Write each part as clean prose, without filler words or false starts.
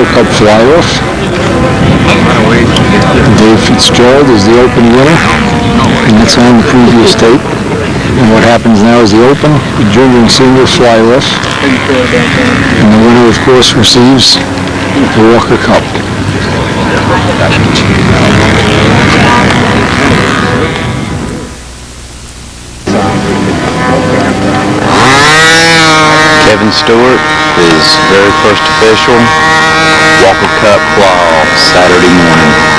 Walker Cup fly-off. Dave Fitzgerald is the Open winner, and that's on the previous tape. And what happens now is the Open, the Junior and Senior fly-off, and the winner, of course, receives the Walker Cup. Kevin Stewart, his very first official Walker Cup fly-off Saturday morning.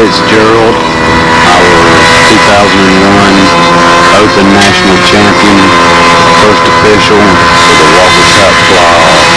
Fitzgerald, our 2001 Open National Champion, first official for the Walker Cup Fly-Off.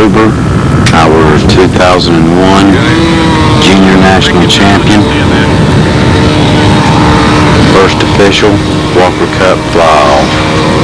Gruber, our 2001 Junior National Champion. First official Walker Cup fly-off.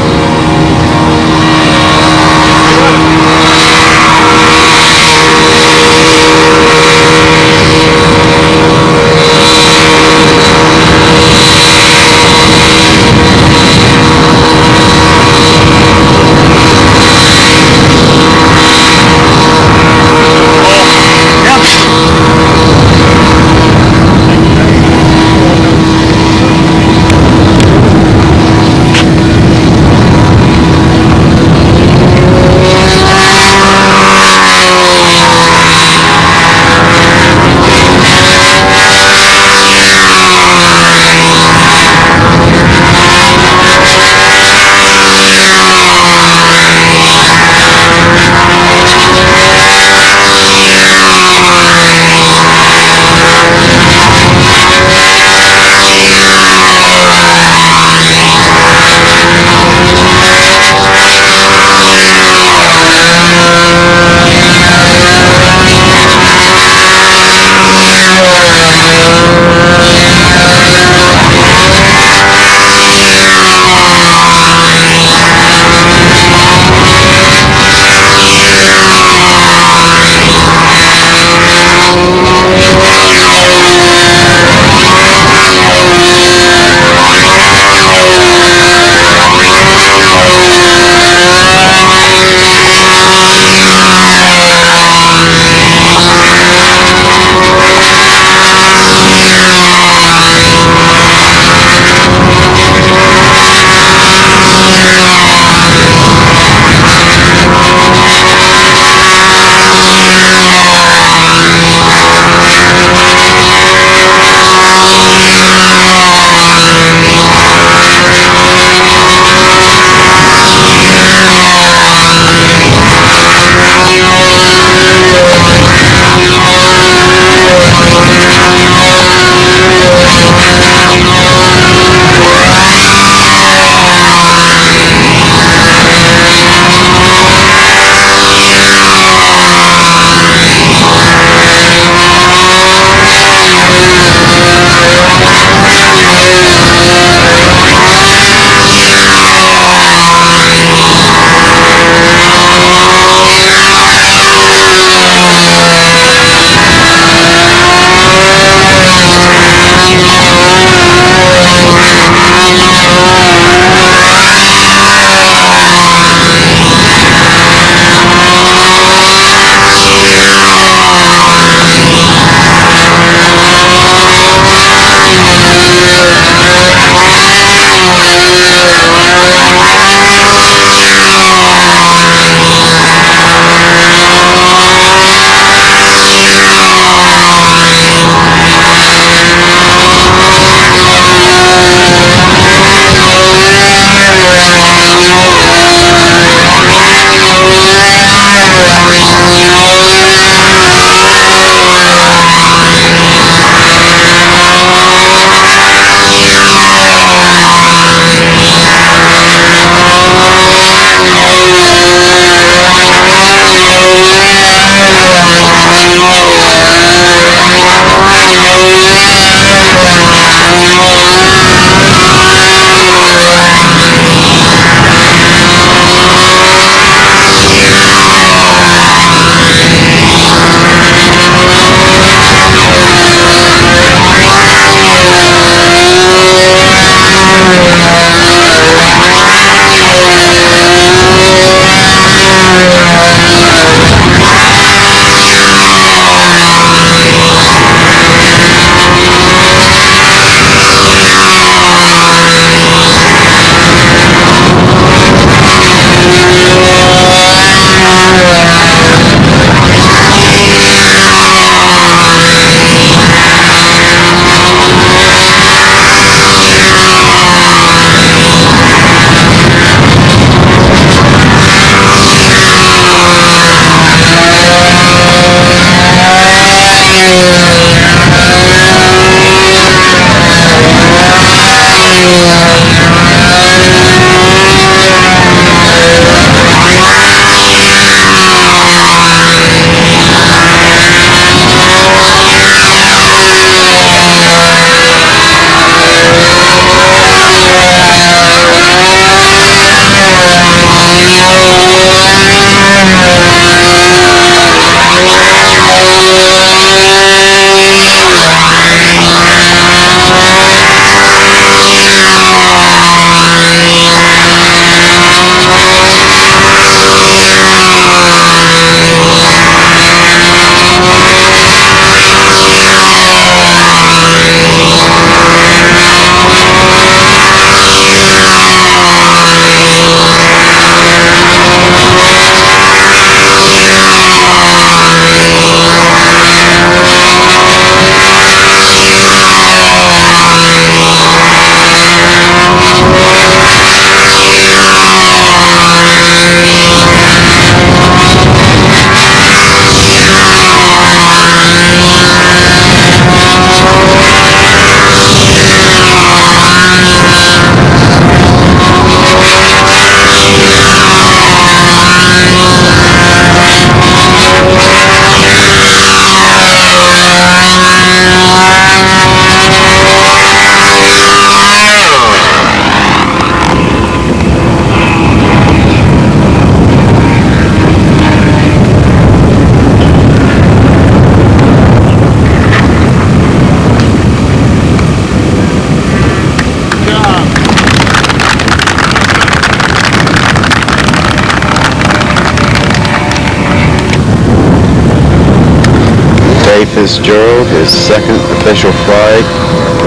Ray Fitzgerald, his second official flight,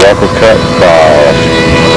Walker Cup fly-off.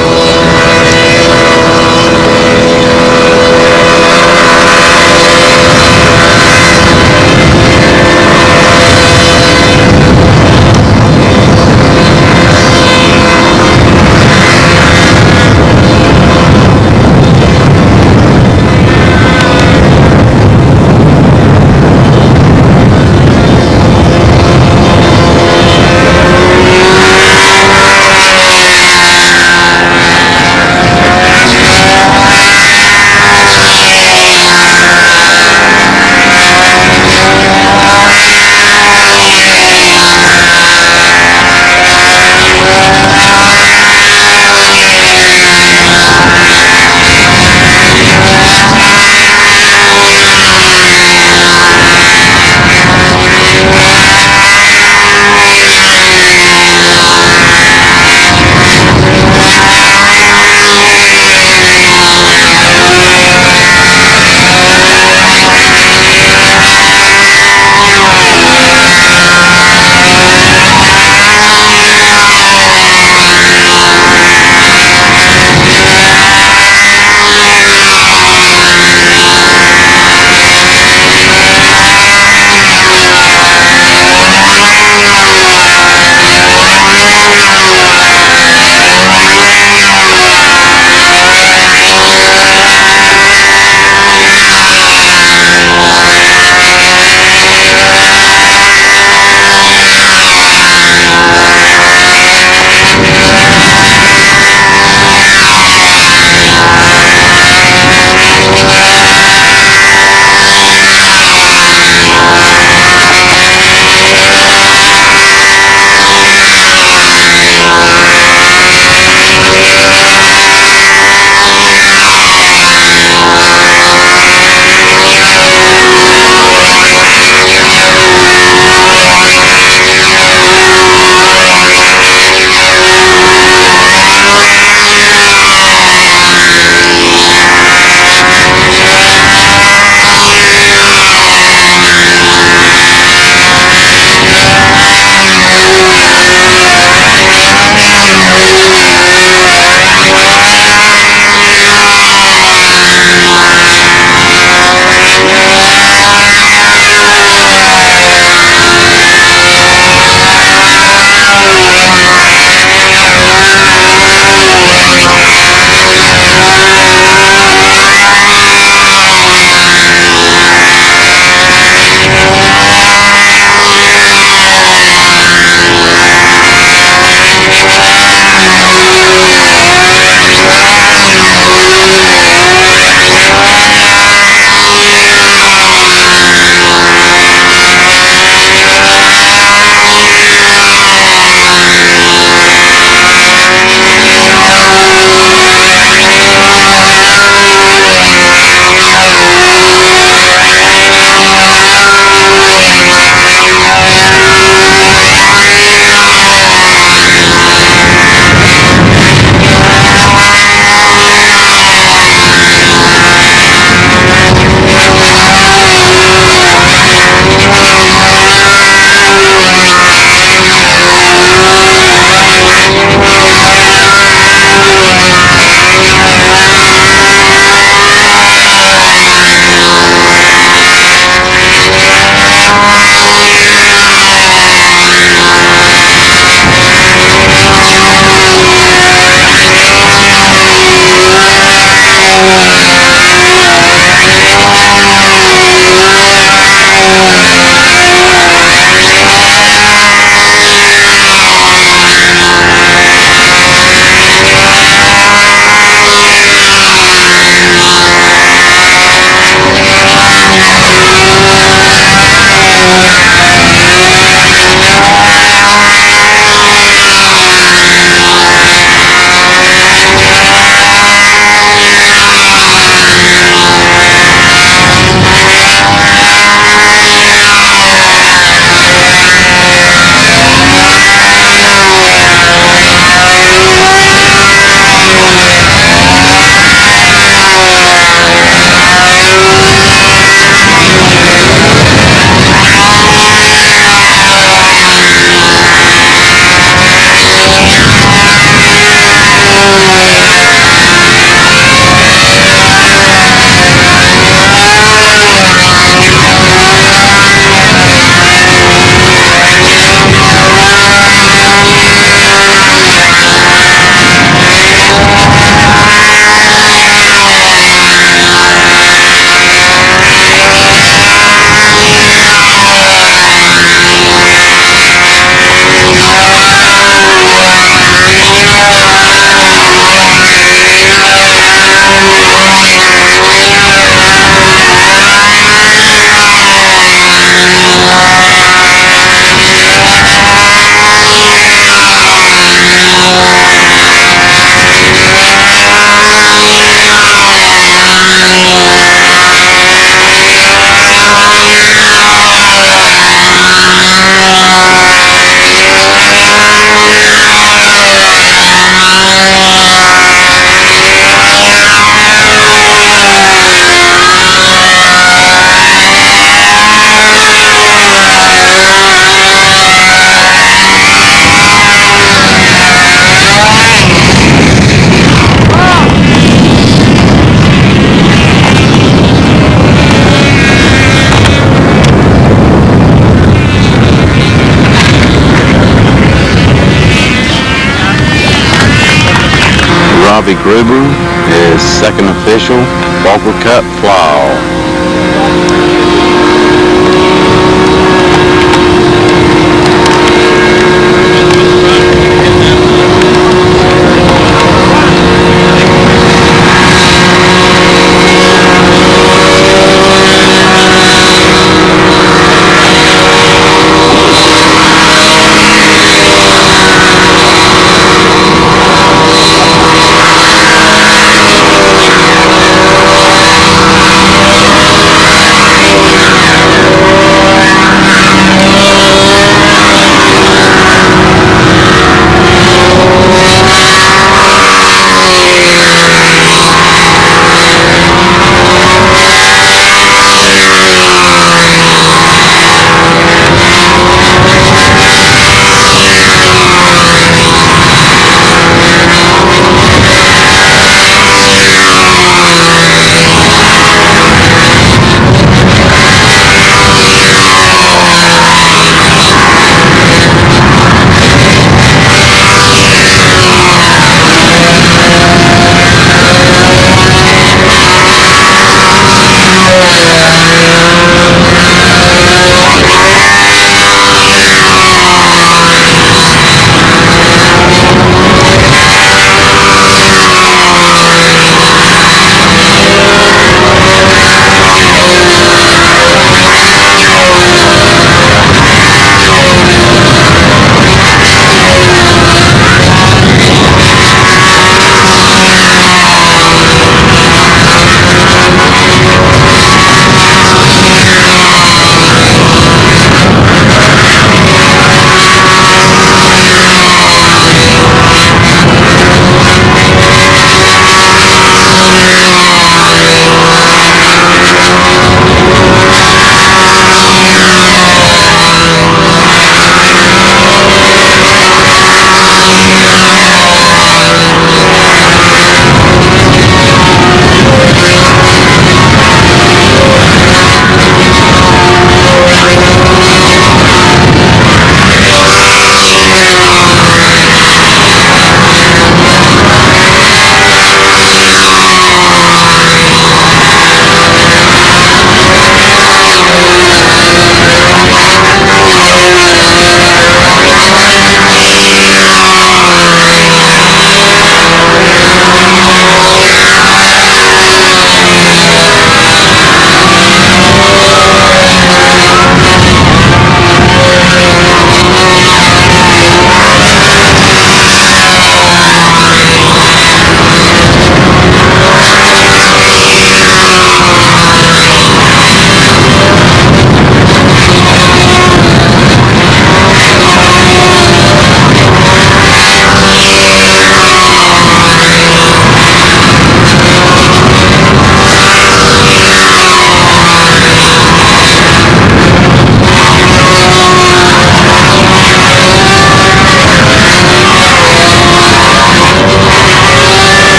Robbie Gruber is second official, Walker Cup Flaw.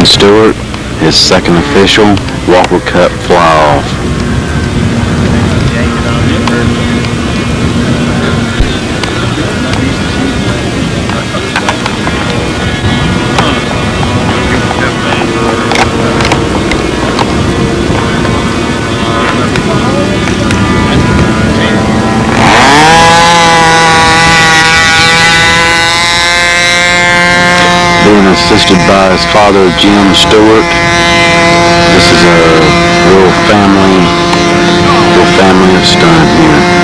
Jim Stewart, his second official Walker Cup fly-off. Being assisted by his father, Jim Stewart. This is a real family of stunt here.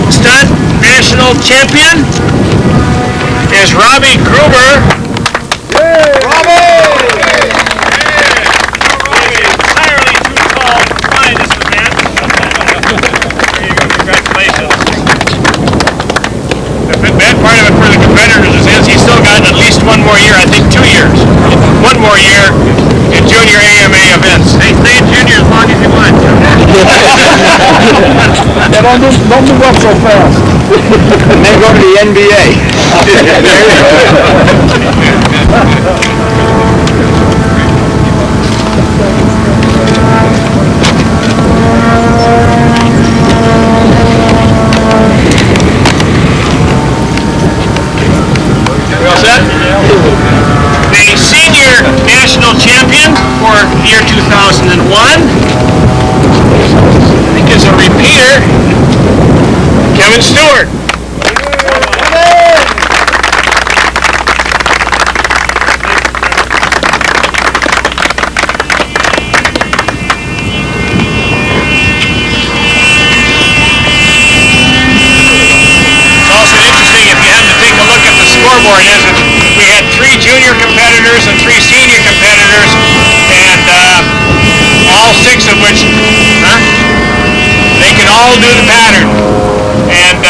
Stunt National Champion is Robbie Gruber. One more year, I think 2 years. One more year in junior AMA events. They stay in junior as long as you want. Yeah, don't move up so fast. And then go to the NBA. The senior national champion for year 2001, I think is a repeater, Kevin Stewart. It's also interesting if you happen to take a look at the scoreboard, we had 3 junior competitors and 3 senior competitors, and all 6 of which, they can all do the pattern. And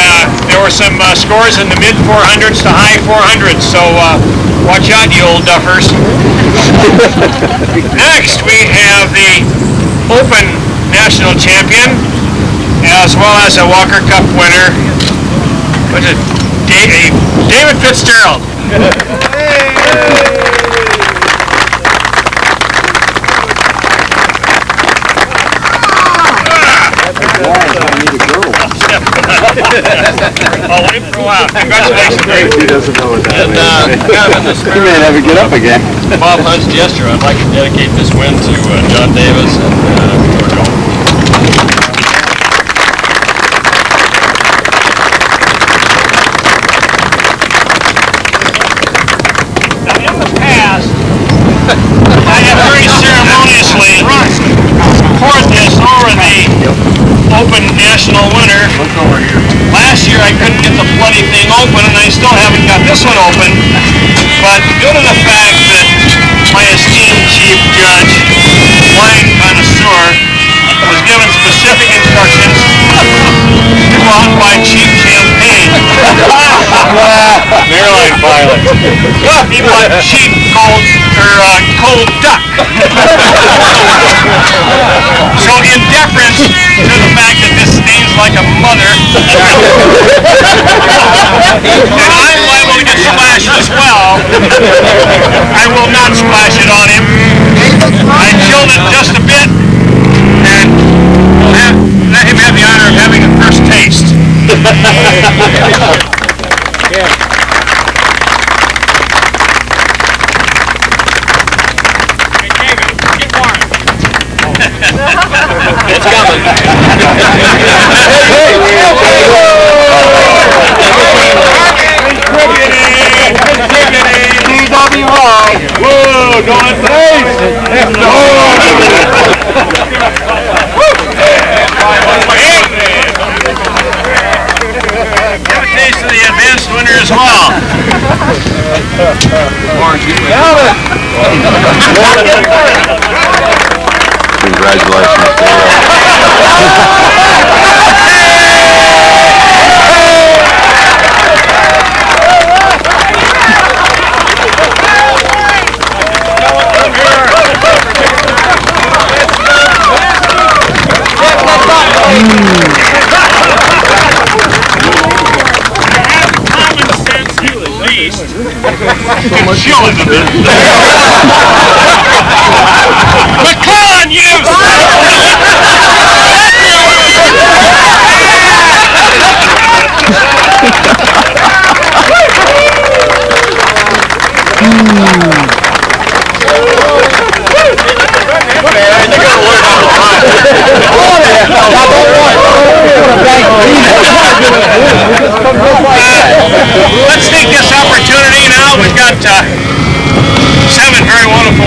there were some scores in the mid 400s to high 400s, so watch out, you old duffers. Next, we have the Open National Champion, as well as a Walker Cup winner. What's it? David Fitzgerald. Oh, wait for a while. Congratulations, Dave. He doesn't know what that And kind of in the He spirit may never get up again. of Bob Hunt's gesture, I'd like to dedicate this win to John Davis and George Alden. I have very ceremoniously poured this over the Open National winner. Last year I couldn't get the bloody thing open, and I still haven't got this one open, but due to the fact that my esteemed chief judge, wine connoisseur, was given specific instructions to go out and buy cheap champagne. Airline pilot. He bought cheap cold duck. So in deference to the fact that this stains like a mother, and I'm liable to get splashed as well, I will not splash it on him. I chilled it just a bit and let him have the honor of having a first taste. It's coming. Whoa, going face. Give a taste of the advanced winner as well. Congratulations, Chill it a bit. But come on, you! Let's take this opportunity now. We've got 7 very wonderful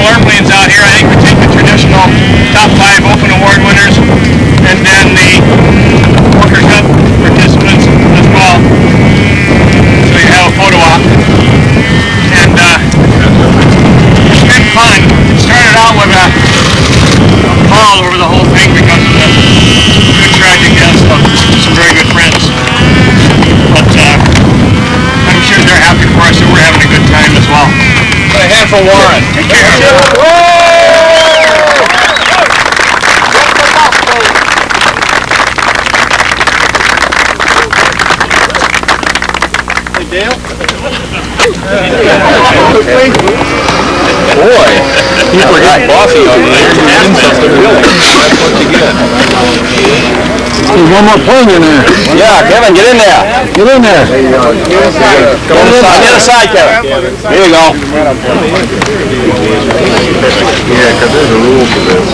for Warren. Hey, Dale. Boy, you forgot coffee on the end of the building. That's what you get. There's one more plane in there. Yeah, Kevin, get in there. Get in there. Go on the side, Kevin. Here you go. Yeah, because there's a rule for this.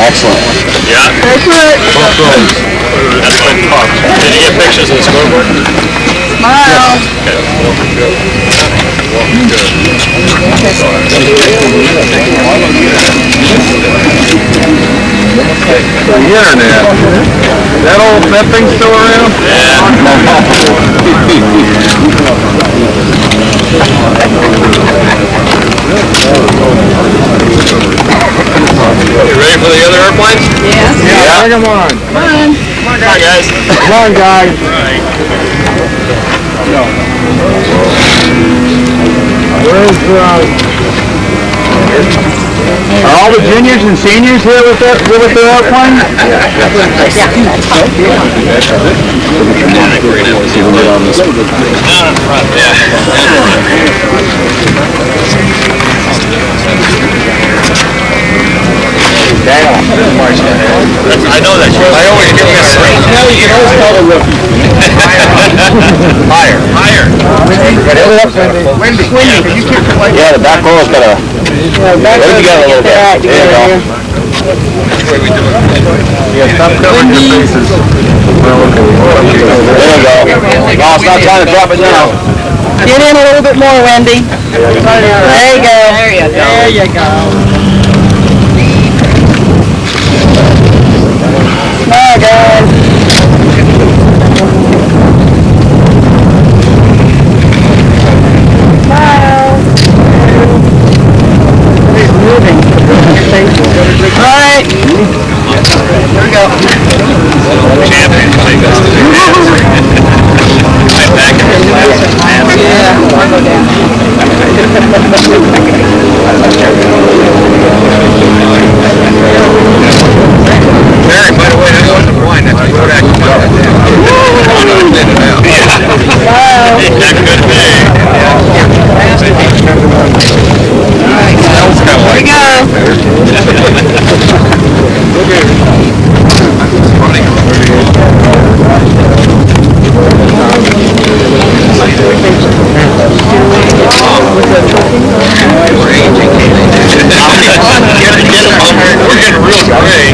Excellent. Yeah? Excellent. That's what talk. Did you get pictures of the scoreboard? Smile. The internet. That thing's still around? You ready for the other airplanes? Yes. Yeah, bring them on. Come on. Come on, guys. Come on, guys. Where's, are all the juniors and seniors here with their airplane? Down in front, yeah. I know that. I always get this. You can always tell the rookie. Higher. Wendy, can you keep it like that? Yeah, the back row is got to put it together a little bit. There you go. Yeah, stop covering your faces. There you go. No, it's not trying to drop it now. Get in a little bit more, Wendy. There you go. There you go. There you go. Smile, guys. Smile. He's moving. All right. Here we go. Champion take us to the right back in his last man. Yeah. Go down. Barry, by the way, that wasn't wine, that's a road action. That's a good day. We're getting real gray.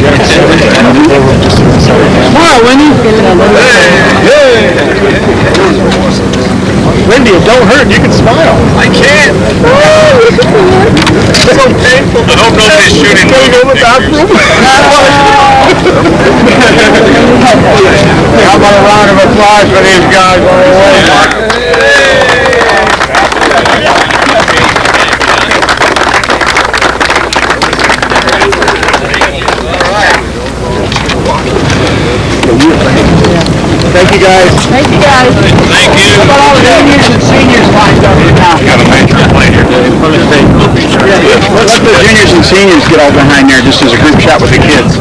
Smile, Wendy. Wendy, it don't hurt. You can smile. I can't. It's so painful. I hope nobody's shooting. Can we go to the bathroom? How about a round of applause for these guys on the way? Thank you, guys. Thank you, guys. Thank you. How about all the juniors and seniors lined up here now? Got a major plane here. Let the juniors and seniors get all behind there just as a group shot with the kids.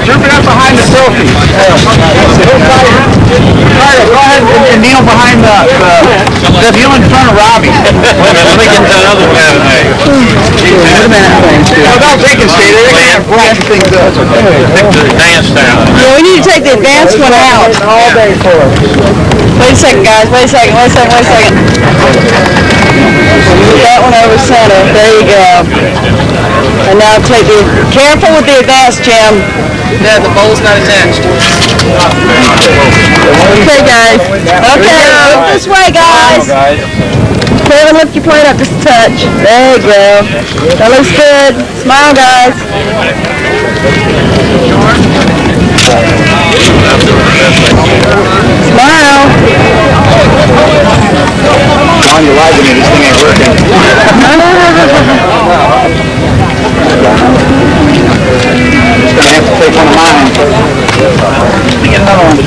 Group it up behind the trophy. Go ahead and kneel behind the kneel in front of Robbie. Let me get that other man. Wait a minute. No, they can stay there. They can have bright things up. Dance down. Yeah, we need to take the advanced one out. All day for us. Wait a second, guys. Wait a second. Put that one over center. There you go. And now take the... Careful with the advanced, Jim. Yeah, the bowl's not attached. Okay, guys. Okay, look this way, guys. Kevin, lift your plate up just a touch. There you go. That looks good. Smile, guys. Smile. John, you're live to me. This thing ain't working. Just gonna have to take one of mine. Get another one.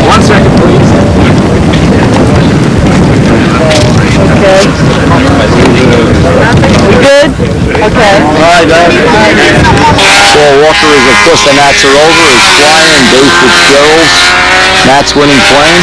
One second, please. Okay. We good? Okay. So Walker is, of course, the Nats are over. Is flying Dave Fitzgerald's Nats winning plane.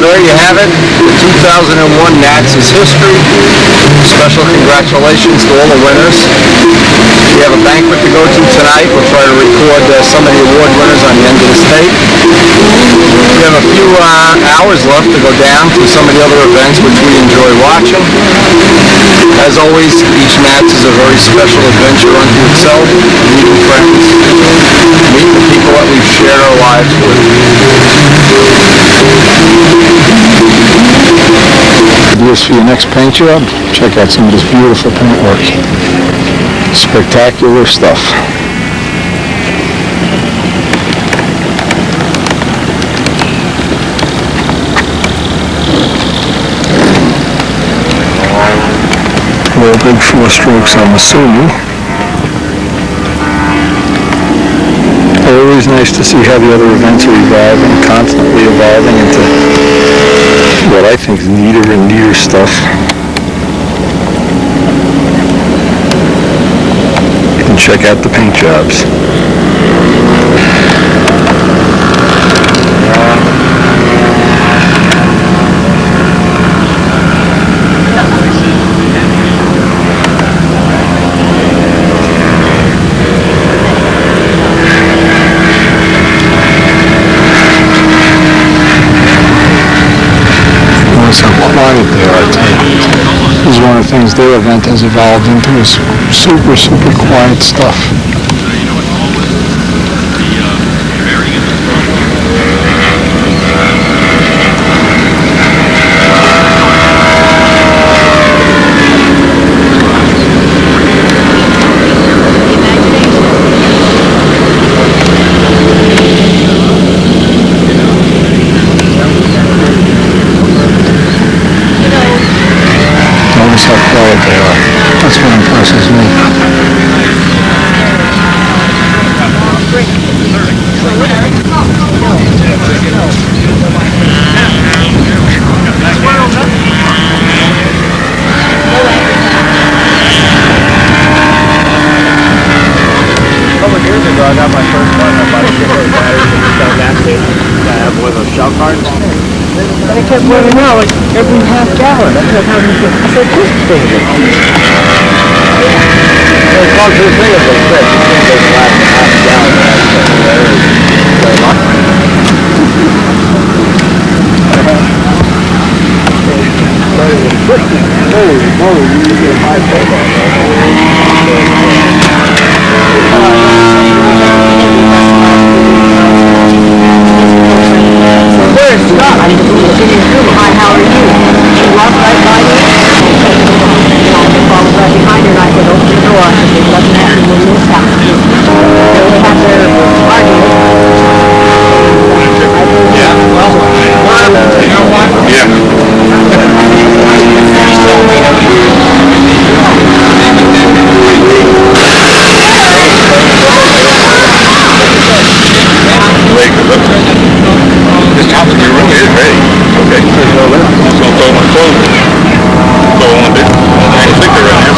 Well, there you have it. The 2001 NATS is history. Special congratulations to all the winners. We have a banquet to go to tonight. We'll try to record some of the award winners on the end of the state. We have a few hours left to go down to some of the other events which we enjoy watching. As always, each NATS is a very special adventure unto itself. Meeting friends, meet the people that we've shared our lives with. Ideas for your next paint job? Check out some of this beautiful paintwork. Spectacular stuff. Real big 4 strokes, I'm assuming. Always nice to see how the other events are evolving, constantly evolving into what I think is neater and neater stuff. And check out the paint jobs. Quiet there, I tell you. This is one of the things their event has evolved into, is super, super quiet stuff. Notice how quiet they are. That's what impresses me. Couple of years ago, I got my first one. I bought a kit of batteries and just got that thing. I have one of those shell cards. And I kept wearing out like every half gallon. I kept having to, I said, this thing is it's called two things, they said. This thing goes last a half gallon. Holy moly, you get a high payback. Where's Scott? I was in his room. Hi, how are you? She walked right by me. I followed right behind her and I said, open the door. I said, there's nothing happening in this house. They have their argument. Yeah, well, you know what? This top of your room is ready. Okay. So I'm going to throw my clothes in there. Throw on a bit. I ain't think they're ready.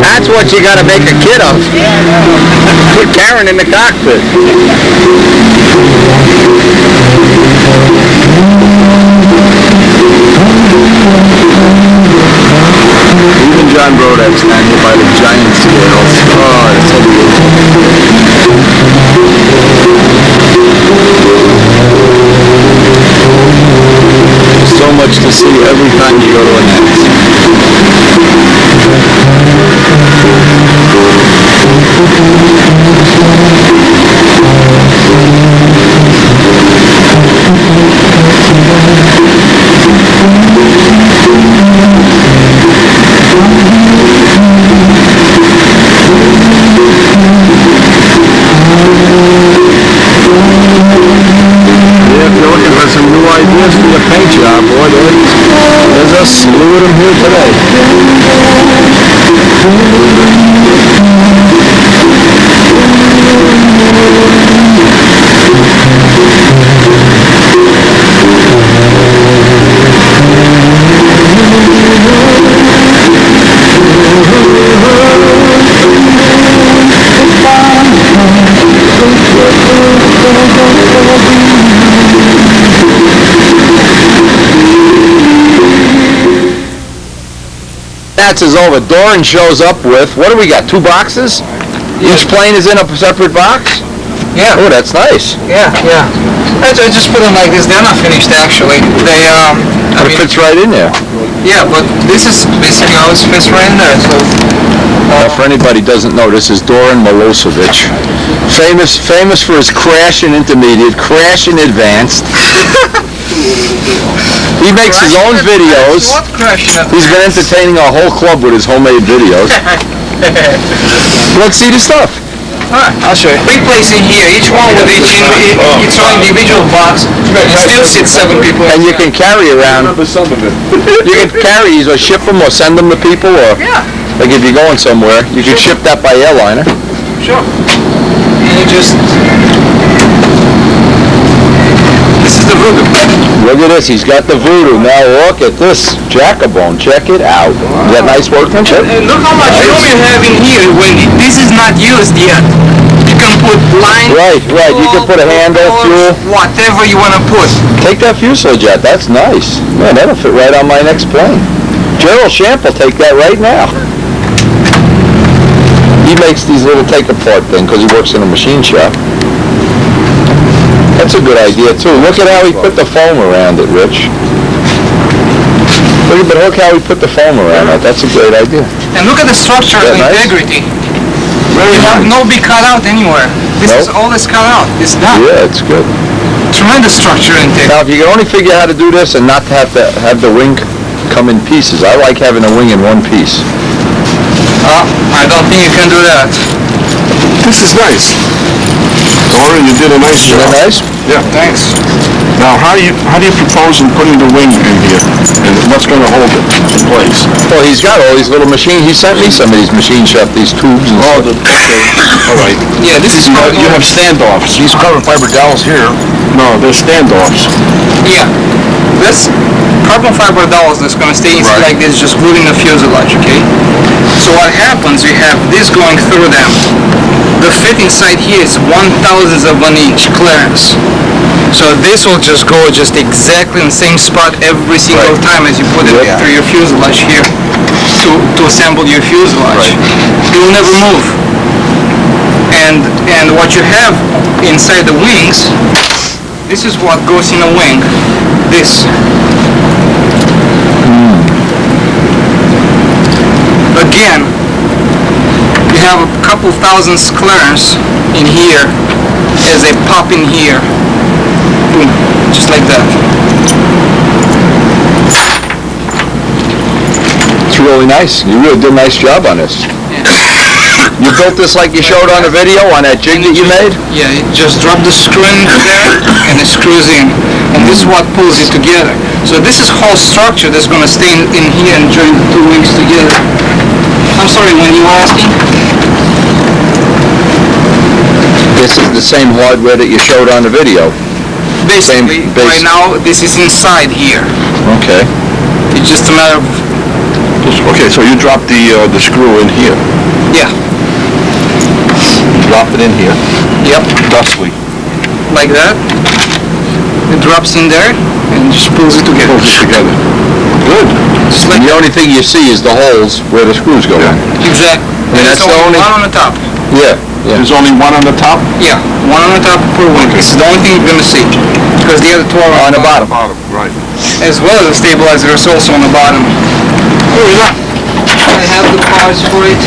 That's what you gotta make a kid of. Put Karen in the cockpit. Even John Brodak's down here by the giant scales. Oh, it's so beautiful. So much to see every time you go to a NATS. If you're looking for some new ideas for your paint job, boy, there's a slew of them here today. NATS is over. Doran shows up with, what do we got, 2 boxes? Each plane is in a separate box? Yeah. Oh, that's nice. Yeah. I just put them like this. They're not finished actually. They But it fits right in there. yeah, but this is basically how it fits right in there. So For anybody who doesn't know, this is Doran Milosevic. Famous for his crash in intermediate, crash in advanced. He makes his own videos. What crash? He's been entertaining our whole club with his homemade videos. Let's see the stuff. Alright, I'll show you. 3 places in here, each one with its own individual box. It still sits 7 people. And you can carry around. You can carry these or ship them or send them to people, or Yeah, like if you're going somewhere, you can ship that by airliner. sure. And you just... This is the voodoo. Look at this, he's got the voodoo. Now look at this jacobone. Check it out. Is that nice workmanship? And look how much room you have in here when this is not used yet. You can put line, Right. You can put a handle, fuel. whatever you want to put. Take that fuselage out. That's nice. Man, that'll fit right on my next plane. Gerald Champ will take that right now. He makes these little take-apart things because he works in a machine shop. That's a good idea, too. Look at how he put the foam around it, Rich. Look how he put the foam around it. That's a great idea. And look at the structural Is that nice? integrity. You have no big cutout anywhere. This is all that's cut out. It's done. Yeah, it's good. Tremendous structural integrity. Now, if you can only figure out how to do this and not have to have the wing come in pieces. I like having a wing in one piece. I don't think you can do that. This is nice. Doran, you did a nice Isn't job. that nice? Yeah. Thanks. Now, how do you propose in putting the wing in here? And what's going to hold it in place? Well, he's got all these little machines. He sent me some of these machine shop, these tubes and stuff. Okay. All right. Yeah, this is You have standoffs. These carbon fiber dowels here. No, they're standoffs. Yeah. This carbon fiber dowels that's going to stay inside like this, just gluing the fuselage, okay? So what happens, you have this going through them. The fit inside here is 1/1000th of an inch clearance. So this will just go exactly in the same spot every single time as you put it through your fuselage here to assemble your fuselage. It will never move. And what you have inside the wings, this is what goes in a wing. This. Again, you have a couple thousandths clearance in here as they pop in here. Boom, just like that. It's really nice. You really did a nice job on this. You built this like you showed on the video on that jig that you made? Yeah, you just drop the screw in there and it screws in. And this is what pulls it together. So this is whole structure that's going to stay in here and join the 2 wings together. I'm sorry, when you were asking? This is the same hardware that you showed on the video. Basically, right now this is inside here. Okay. It's just a matter of... Okay, so you drop the screw in here. Yeah. You drop it in here. Yep. Thusly. Like that. It drops in there and just pulls it together. Good. Just like And the only thing you see is the holes where the screws go in. exactly. And that's the only- one on the top. Yeah, yeah. There's only one on the top? Yeah, one on the top per wing. This is the only thing you're gonna see. Because the other two are On the bottom. Right. As well as the stabilizer is also on the bottom. I have the parts for it.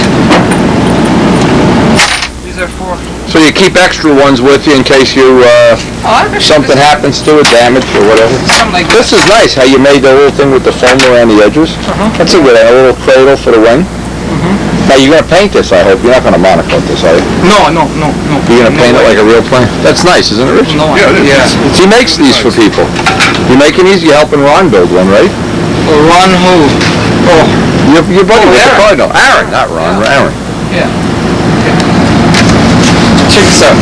These are for... So you keep extra ones with you in case you, something happens to it, damage or whatever. Something like This is nice, how you made the little thing with the foam around the edges. That's a good, a little cradle for the wing. Now you're gonna paint this, I hope. You're not gonna monocoat this, are you? No. You're gonna paint it like a real plane? That's nice, isn't it, Rich? No, Yeah, it is. yeah. He makes these for people. You making these? You helping Ron build one, right? Ron who? Oh, Your buddy with the Aaron. Cardinal. Aaron, not Ron. Aaron. yeah. Check this out.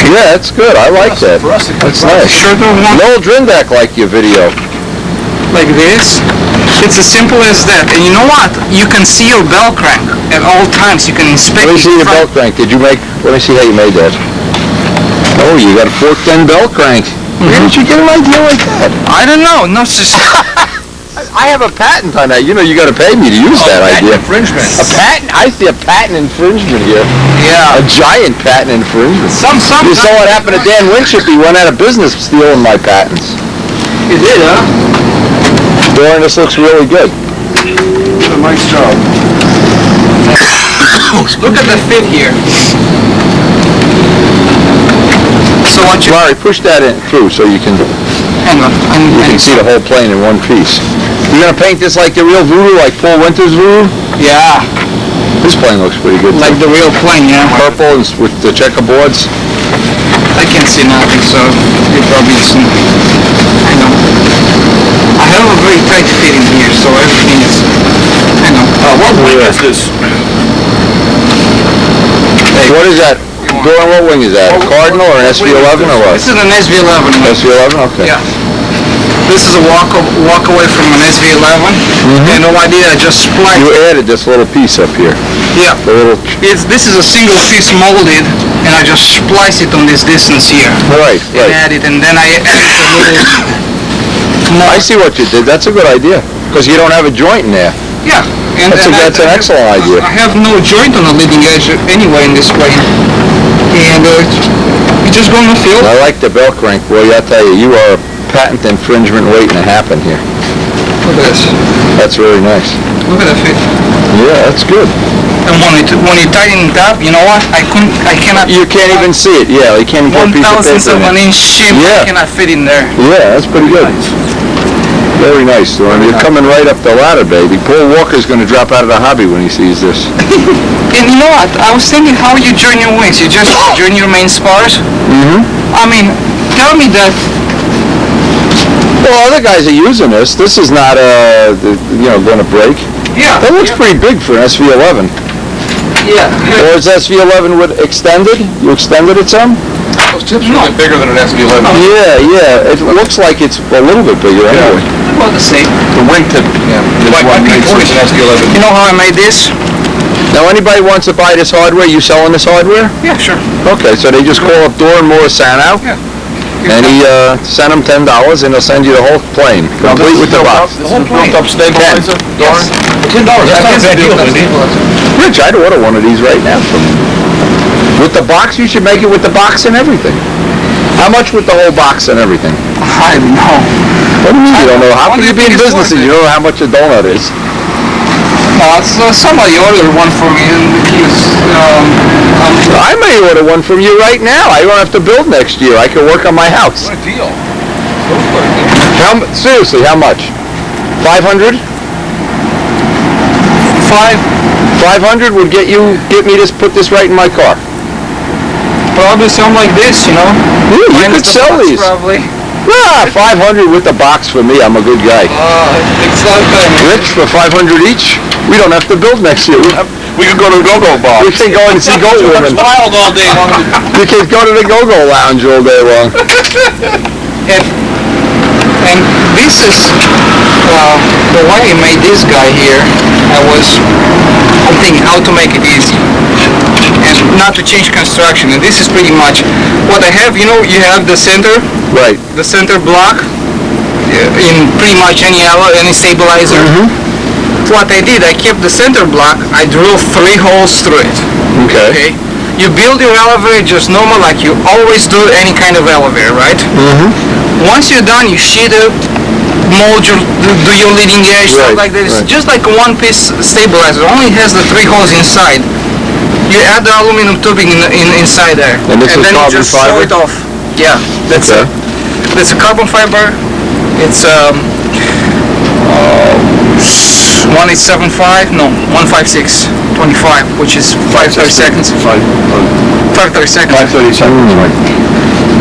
Yeah, that's good. I like that. That's nice. Sure don't want Noel Drindak liked your video. like this. It's as simple as that. And you know what? You can see your bell crank at all times. You can inspect Let me see it your belt crank. Did you make? Let me see how you made that. Oh, you got a forked end belt crank. Where did you get an idea like that? I don't know. No, it's just... I have a patent on that. You know, you got to pay me to use that idea. Infringement. A patent? I see a patent infringement here. Yeah. A giant patent infringement. Some You saw what happened to Dan Winship. He went out of business stealing my patents. You did, huh? Doran, this looks really good. Did a nice job. Look at the fit here. So what you... Larry, push that in through so you can Hang on. you can see the whole plane in one piece. You're gonna paint this like the real Voodoo, like Paul Winter's Voodoo? Yeah. This plane looks pretty good. Like too. the real plane, yeah. Purple and with the checkerboards. I can't see nothing, so you probably see. Hang on. I have a very tight fitting here, so everything is... Hang on. What wing is this? What is that? Doran, what wing is that? A Cardinal or an SV11 or what? This is an SV11. SV11? Okay. Yeah. This is a walk away from an SV11. And all I did, I just spliced. You added this little piece up here. Yeah. The little... This is a single piece molded, and I just splice it on this distance here. Right, And right. add it, and then I added a little... I see what you did. That's a good idea. Because you don't have a joint in there. Yeah. And That's an excellent idea. I have no joint on the leading edge anyway in this plane. And you're just going to fill. I like the bell crank. Boy, I tell you, you are a patent infringement waiting to happen here. Look at this. That's really nice. Look at the fit. Yeah, that's good. And when you tighten it up, you know what? I cannot. You can't even see it. Yeah, you can't even put a piece of 1/1000th paper of in an it. inch shim. Yeah. I cannot fit in there. Yeah, that's pretty good. Very nice, Doran. You're coming right up the ladder, baby. Paul Walker's going to drop out of the hobby when he sees this. And you know what? I was thinking, how you join your wings? You just join your main spars? I mean, tell me that. Well, other guys are using this. This is not, going to break. Yeah. That looks pretty big for an SV11. Yeah. Or is SV11 with extended? You extended it some? Those tips are really bigger than an SV11. Yeah. It looks like it's a little bit bigger anyway. About the same. The wing tip, is what makes it an SV11. You know how I made this? Now, anybody wants to buy this hardware, you selling this hardware? Yeah, sure. Okay, so they just call up Doran Morisano, Yeah. and he send them $10, and he'll send you the whole plane, complete with the box. This is a built-up stabilizer, Doran? $10, that's not a bad deal, is it? Rich, I'd order one of these right now from you. With the box, you should make it with the box and everything. How much with the whole box and everything? I don't know. What do you mean you don't know? How What can do you you be in think it's business worth and you don't know how much a donut is? Somebody ordered one for me, and he was, I may order one from you right now. I don't have to build next year. I can work on my house. What a deal. Seriously, how much? 500? 500 would get me to put this right in my car. probably something like this, you know? Yeah, you could Minus the sell box, these. Probably. Yeah, 500 with the box for me. I'm a good guy. It's not bad. Rich, for 500 each, we don't have to build next year. We could go to the go-go bar. We can go and see goat women. Wild all day long. You can go to the go-go lounge all day long. And this is the way I made this guy here. I'm thinking how to make it easy. and not to change construction. And this is pretty much what I have. You know, you have the center, Right. the center block in pretty much any stabilizer. What I did, I kept the center block. I drilled 3 holes through it. Okay. You build your elevator just normal, like you always do any kind of elevator, right? Once you're done, you sheet it, mold your, do your leading edge, stuff like that. It's just like a one-piece stabilizer. It only has the 3 holes inside. You add the aluminum tubing inside there, And this is then you carbon just sew fiber? it off. Yeah, that's Okay. that's a carbon fiber. It's 1875, no, 156.25, which is 530 seconds. 530 seconds. 530 seconds, right.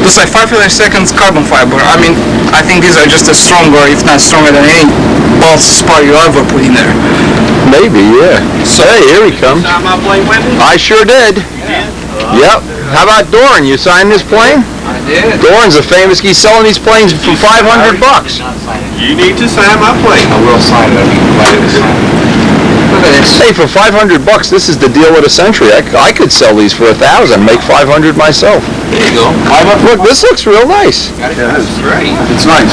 It's like 530 seconds carbon fiber. I mean, I think these are just as stronger, if not stronger than any balsa spar you ever put in there. Maybe, yeah. Hey, here he comes. I sure did. Yep. How about Doran? You signed this plane? I did. Doran's a famous. He's selling these planes for $500. You need to sign my plane. I will sign it. Look at this. Hey, for $500, this is the deal of the century. I could sell these for $1,000, make $500 myself. There you go. Look, this looks real nice. Yeah, it is. Great. It's nice.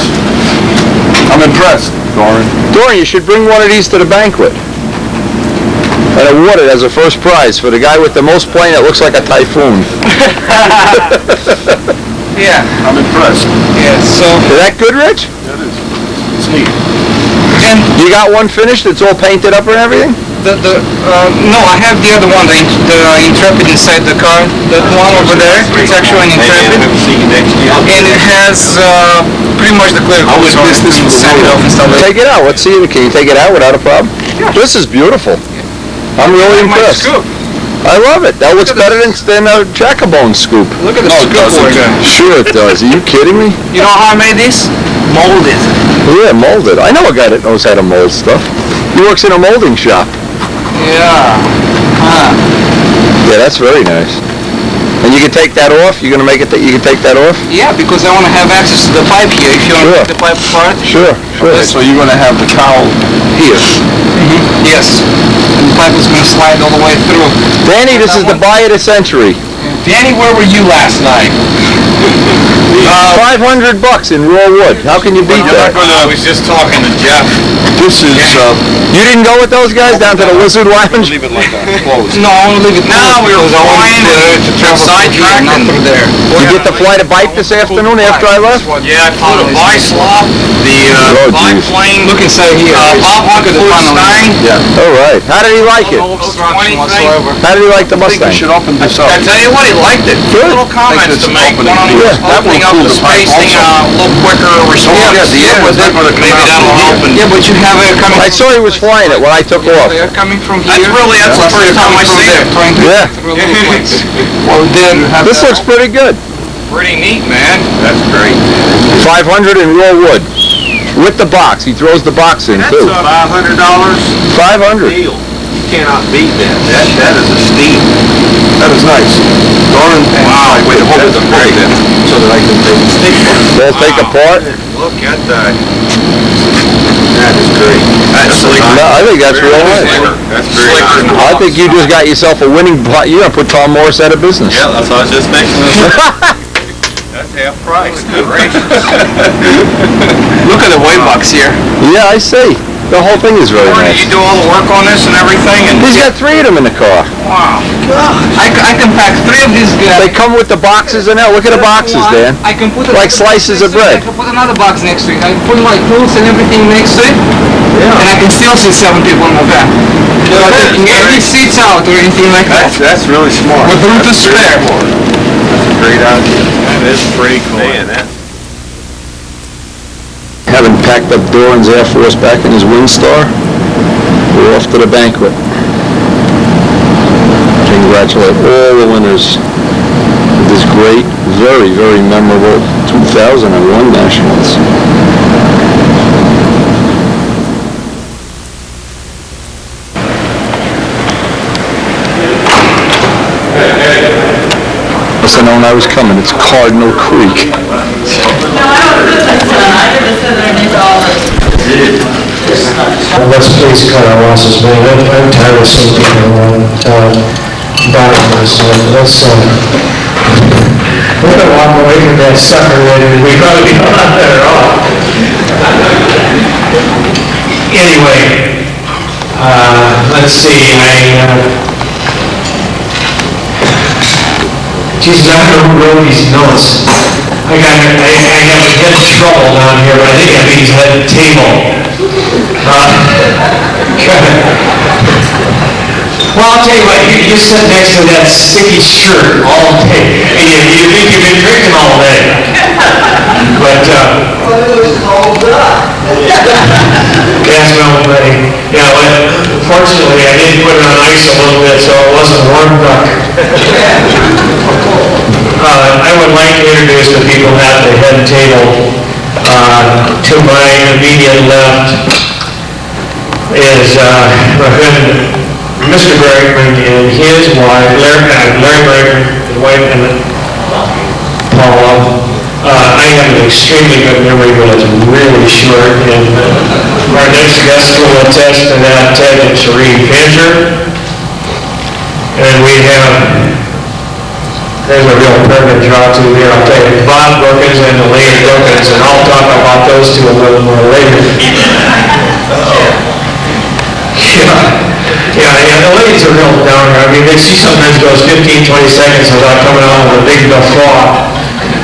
I'm impressed, Doran. Doran, you should bring one of these to the banquet. And award it as a first prize for the guy with the most plane that looks like a typhoon. Yeah. I'm impressed. Yeah. So. Is that good, Rich? That is. It's neat. And You got one finished? It's all painted up and everything? no, I have the other one, the Intrepid inside the car. The one over there. It's actually an Intrepid. And it has pretty much the clear coat on it. this and was sand it off and stuff like that. Take it out. Let's see. Can you take it out without a problem? This is beautiful. I'm really My impressed. scoop. I love it. That looks better than a Jackabone scoop. Look at the scoop work. Sure it does. Are you kidding me? You know how I made this? Molded. Yeah, molded. I know a guy that knows how to mold stuff. He works in a molding shop. Yeah. Yeah, that's very nice. And you can take that off? You're going to make it that you can take that off? Yeah, because I want to have access to the pipe here. If you want to take the pipe apart. Sure, sure. Okay, so you're going to have the cowl here. Yes. And the pipe is going to slide all the way through. Danny, this is the buy of the century. Danny, where were you last night? $500 in raw wood. How can you beat that? I was just talking to Jeff. This is, You didn't go with those guys down to the Lizard Lounge? leave it like that, closed. No, I want to leave it No, we were flying to travel sidetracked not and- through there. You get to fly the bike this afternoon after I left? Yeah, I flew the Vislop, Oh, the geez. biplane, Look inside here. Bob Hunt flew the Stein. All right. How did he like it? No obstruction 20 thing. whatsoever. How did he like the I think we Mustang? should open this up. I tell you what, he liked it. Good. Little comments to make. One of them was Yeah, that opening will up cool the the pipe spacing also. a little quicker response. Yeah, the air was never gonna come Maybe out that'll from help. here. And Yeah, but you have air coming. I saw he was flying it when I took off. Air coming from here. that's the first time I see it. Trying to Yeah. through a little place. Well, then This looks pretty good. Pretty neat, man. That's great. 500 in raw wood. With the box. He throws the box in, too. $500 500. deal. You cannot beat that. That is a steal. That is nice. Doran, wow, wait, hold it up great so that I can take the stick. They'll take apart. Look at that. That is great. That's slicker. No, I think that's real nice. That's very nice. I think you just got yourself a winning pot. You're going to put Tom Morris out of business. Yeah, that's what I was just thinking. That's half price. look at the weight box here. Yeah, I see. The whole thing is very Did nice. you do all the work on this and everything? And He's got 3 of them in the car. wow. I can pack 3 of these guys. They come with the boxes and that. Look at the boxes, Dan. I can put Like slices of bread. I can put another box next to it. I can put my tools and everything next to it. Yeah. And I can still sit 7 people in my back. So I can get these seats out or anything like that. That's really smart. With room to That's very spare. smart. That's a great idea. That is pretty cool. Man, that. Having packed up Doran's Air Force back in his Windstar, we're off to the banquet. Congratulate all the winners of this great, very, very memorable 2001 Nationals. Must have known I was coming. It's Cardinal Creek. Let's please cut our losses, man. I'm tired of seeing people around town down on this one. We're gonna walk away from that sucker later. We probably be a lot better off. Anyway, let's see. Jesus, I don't know who wrote these notes. I got head trouble down here, but I think that means head table. Well, I'll tell you what, you sit next to that sticky shirt all day, and you think you've been drinking all day. But, gas melon buddy. Yeah, but fortunately, I did put it on ice a little bit, so it wasn't warm duck. I would like to introduce the people at the head table. To my immediate left is my friend Mr. Bergman and his wife, Larry Bergman, his wife, and Paula. I have an extremely good memory, but it's really short. And our next guest will attest to that, Ted and Sheree Fincher. And we have, there's a real perfect draw to here. I'll tell you, Bob Brookins and Elaine Brookins, and I'll talk about those two a little more later. Yeah, Elaine's a real downer. I mean, she sometimes goes 15, 20 seconds without coming out with a big guffaw,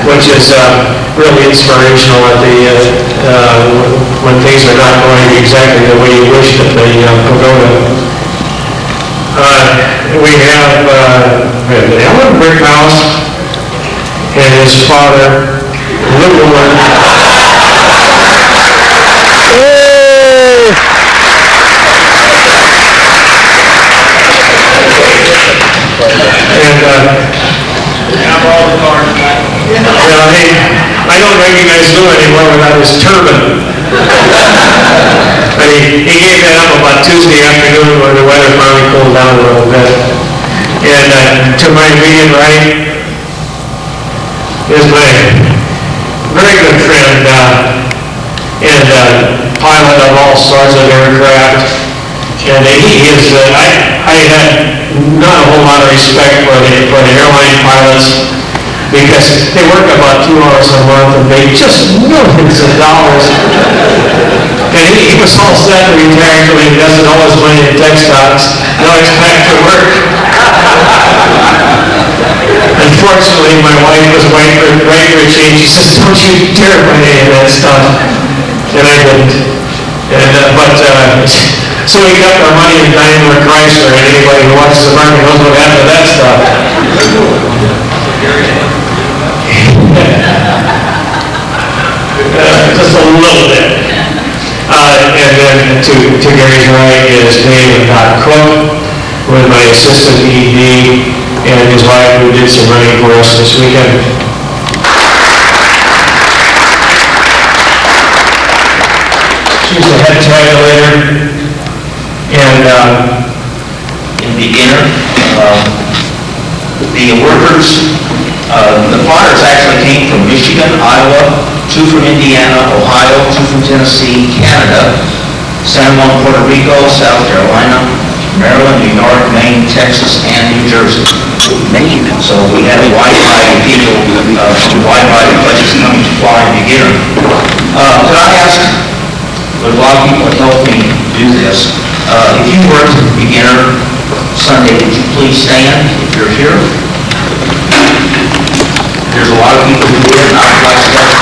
which is really inspirational at when things are not going exactly the way you wish that they go to. We have Alan Brickhouse and his father, Little One. Hey, I don't recognize Lou anymore without his turban. But he gave that up about Tuesday afternoon when the weather finally cooled down a little bit. And to my immediate right is my very good friend and pilot of all sorts of aircraft. And he is, I had not a whole lot of respect for the airline pilots, because they work about 2 hours a month and make just millions of dollars. And he was all set to retire until he invested all his money in tech stocks. Now he's back to work. Unfortunately, my wife was right for a change. She says, "Don't you dare buy any of that stuff." And I didn't. So we got our money in Daimler Chrysler, and anybody who watches the market knows what happened to that stuff. Just a little bit. And then to Gary's right is Dave and Doc Cook, with my assistant ED, and his wife who did some running for us this weekend. She's the head tabulator, and in beginner, the workers, the plotters actually came from Michigan, Iowa, 2 from Indiana, Ohio, 2 from Tennessee, Canada, San Juan, Puerto Rico, South Carolina, Maryland, New York, Maine, Texas, and New Jersey. Maine. So we have a wide variety of people from a wide variety of places coming to fly beginner. Could I ask, there's a lot of people that helped me do this. If you worked beginner Sunday, would you please stand if you're here? There's a lot of people who did, and I would like to help.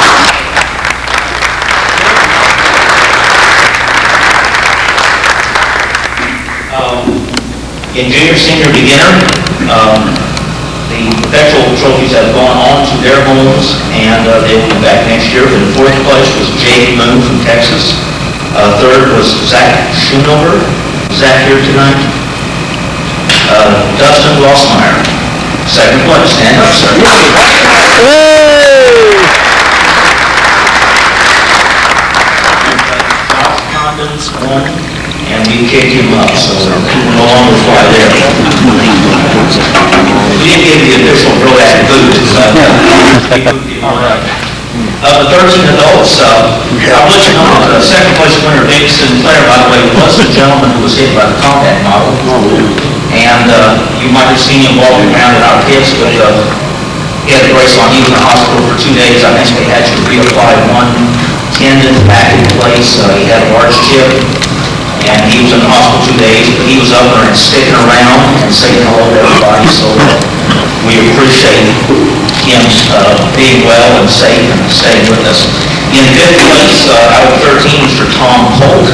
In junior, senior, beginner, the perpetual trophies have gone on to their homes, and they will be back next year. In 4th place was Jake Moon from Texas. 3rd was Zach Schoonover. Zach here tonight. Dustin Rossmeyer. 2nd place. Stand up, sir. Josh Condon's won, and we kicked him up, so people no longer fly there. We didn't give the official Rodak boot, all right. The 13 adults, I'll let you know, the 2nd place winner, David Sinclair, by the way, was the gentleman who was hit by the contact model. And you might have seen him walking around at our kids with he had a brace on. He was in the hospital for 2 days. I think they had to reapply one tendon back in place. He had a large chip, and he was in the hospital 2 days. But he was up there and sticking around and saying hello to everybody. So we appreciate him being well and safe and staying with us. In 5th place, out of 13, Mr. Tom Holt.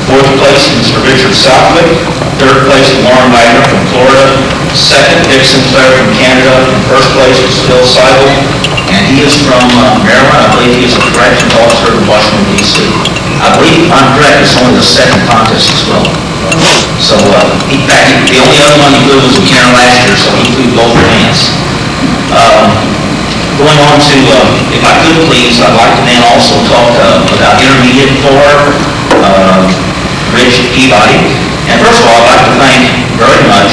4th place, Mr. Richard Southwick. 3rd place, Warren Wagner from Florida. 2nd, Dick Sinclair from Canada. And 1st place was Phil Seibel, and he is from Maryland. I believe he is a corrections officer in Washington, D.C. I believe, if I'm correct, it's only the 2nd contest as well. So, in fact, the only other one he flew was in Canada last year, so he flew both hands. Going on to, if I could please, I'd like to then also talk about intermediate for Rich Peabody. And first of all, I'd like to thank very much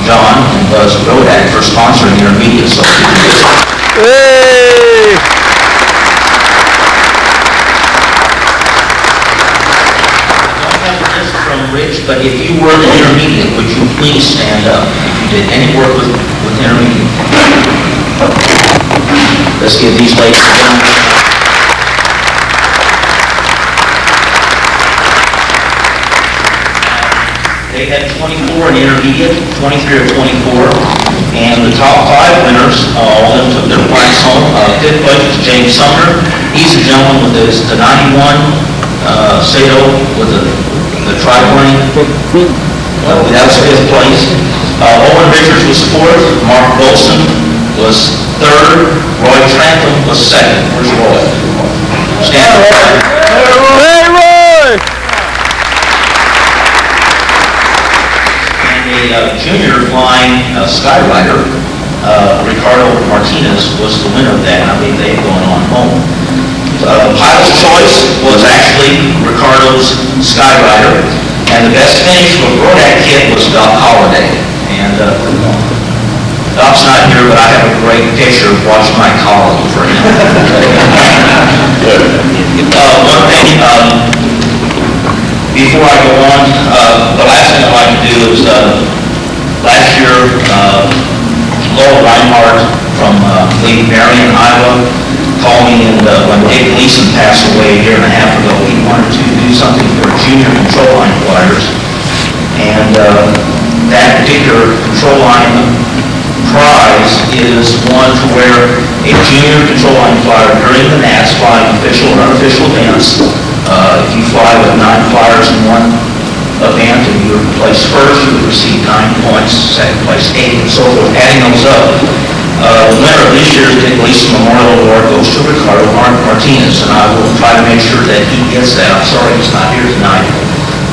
John and Buzz Rodak for sponsoring the intermediate. So, Hey! from Rich, but if you were the intermediate, would you please stand up if you did any work with intermediate? Let's give these ladies a round. They had 24 in intermediate, 23 or 24, and the top 5 winners, all of them took their prize home. 5th place was James Sumner. He's a gentleman with the 91 Sato with the triplane. That was 5th place. Owen Richards was 4th. Mark Wilson was 3rd. Roy Trantham was 2nd. Where's Roy? Stand up. Hey, Roy! And a junior flying skyrider, Ricardo Martinez, was the winner of that. I believe they've gone on home. Pilot's choice was actually Ricardo's skyrider, and the best finish for Rodak kit was Doc Holliday. And Doc's not here, but I have a great picture of watching my column for him. One thing, before I go on, the last thing I'd like to do is, last year, Lowell Reinhardt from Marion, Iowa, called me, and when Dick Gleason passed away a year and a half ago, he wanted to do something for junior control line flyers. And that particular control line prize is one to where a junior control line flyer during the NATS flying official or unofficial events, if you fly with 9 flyers in one event and you were placed first, you would receive 9 points, second place 8, and so forth, adding those up. The winner of this year's Dick Gleason Memorial Award goes to Ricardo Martinez, and I will try to make sure that he gets that. I'm sorry he's not here tonight,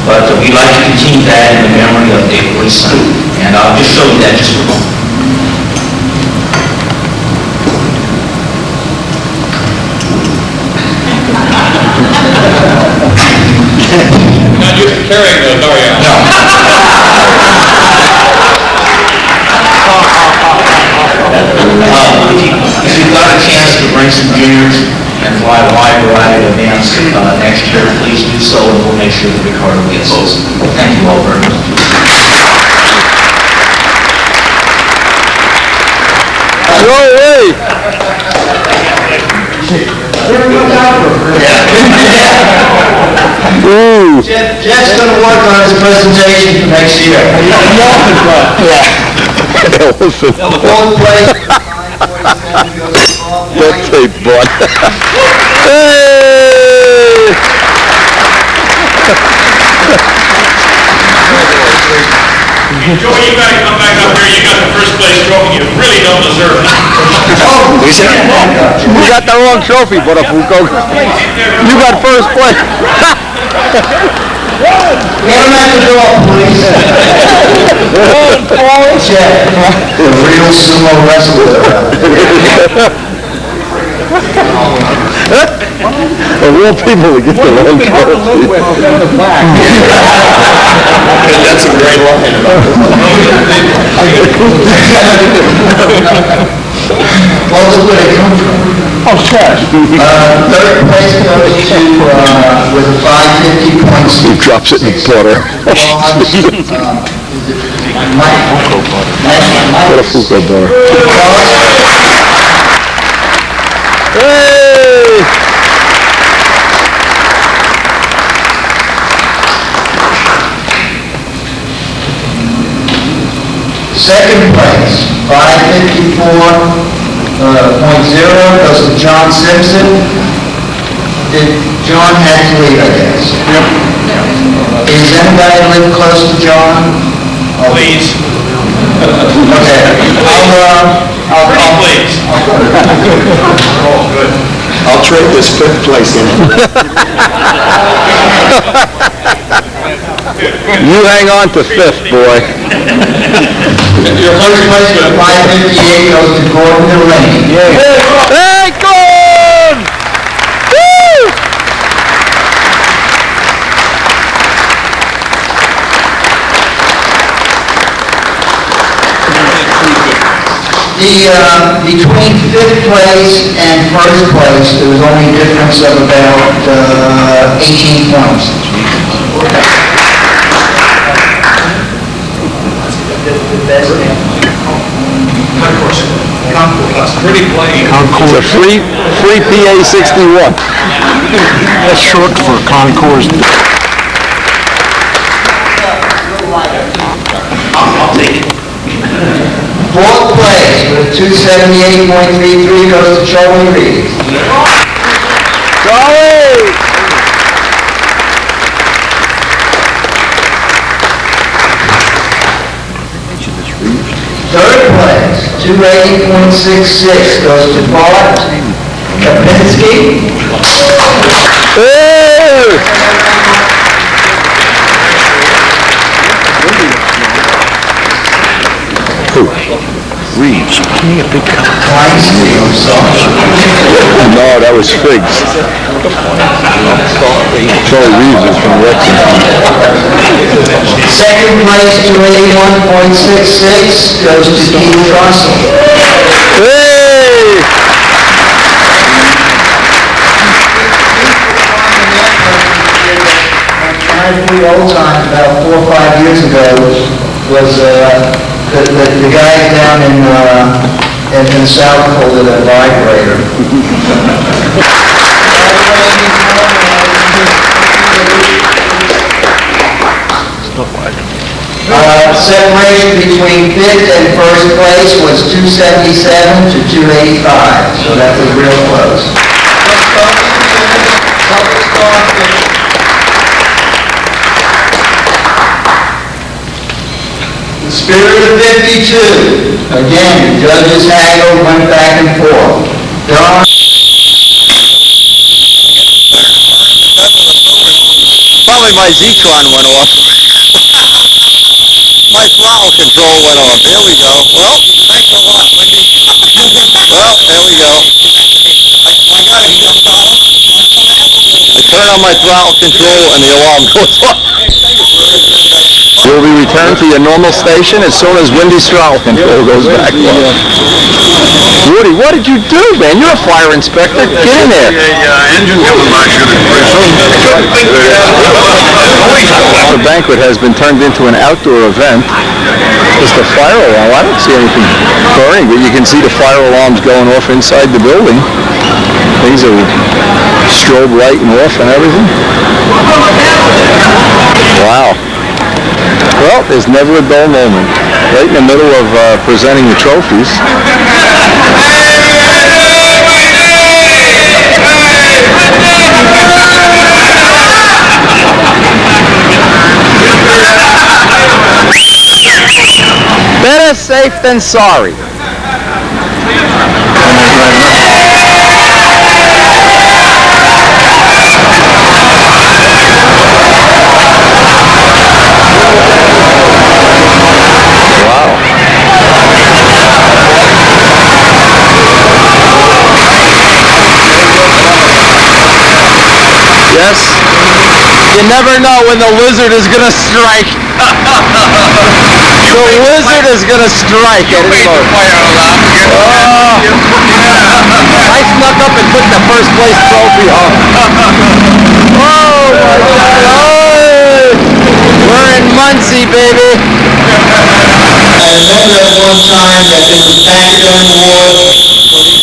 but we'd like to continue that in the memory of Dick Gleason, and I'll just show you that just for a moment. You're not used to carrying those, are you? No. If you've got a chance to bring some juniors and fly a wide variety of events next year, please do so, and we'll make sure that Ricardo gets those. Thank you all very much. No way! Ooh. Jeff's going to work on his presentation for next year. Elephant. Fourth place. That's a butt. Hey! Joey, you gotta come back up here. You got the first place trophy. You really don't deserve it. You got the wrong trophy, but you got first place. Get him at the door, please. The real sumo wrestler. The real people that get the wrong trophy. That's a great line. Well, look where they come from. Oh, trash. Third place goes to, with 550 points to He drops it in the butter. What a Fuco butter. Hey! Second place, 554.0 goes to John Simpson. Did John have to leave, I guess? Yep. Is anybody live close to John? Please. Okay. Please. I'll trade this fifth place in. You hang on to fifth, boy. Your first place with 558 goes to Gordon Delaney. Hey, Gordon! Woo! Between fifth place and first place, there was only a difference of about 18 points. Pretty plain. It's a free PA 61. That's short for Concours. I'll take it. Fourth place with 278.33 goes to Charlie Reed. Charlie! Third place, 280.66 goes to Bart Kapinski. Hey! Who? Reeves. Give me a big cup. No, that was Figs. Charlie Reeves is from Lexington. Second place, 281.66 goes to Keith Russell. Hey! I'm trying to be old time, about 4 or 5 years ago, was the guy down in South pulled a vibrator. Separation between fifth and first place was 277 to 285, so that was real close. The Spirit of 52. Again, the judges haggled, went back and forth. Don. Probably my Z-Tron went off. My throttle control went off. Here we go. Well, thanks a lot, Wendy. Well, there we go. I turn on my throttle control and the alarm goes off. Will be returned to your normal station as soon as Wendy's throttle control goes back on. Woody, what did you do, man? You're a fire inspector. Get in there. Engine coming back pretty soon. The banquet has been turned into an outdoor event. Just a fire alarm. I don't see anything burning, but you can see the fire alarms going off inside the building. Things are strobe lighting off and everything. Wow. Well, there's never a dull moment. Right in the middle of presenting the trophies. Better safe than sorry. Yes. You never know when the lizard is going to strike. The lizard is going to strike at any moment. I snuck up and took the first place trophy home. Oh, my God. Oh. Eddie, baby. I remember at one time that there was Pachyderm Award,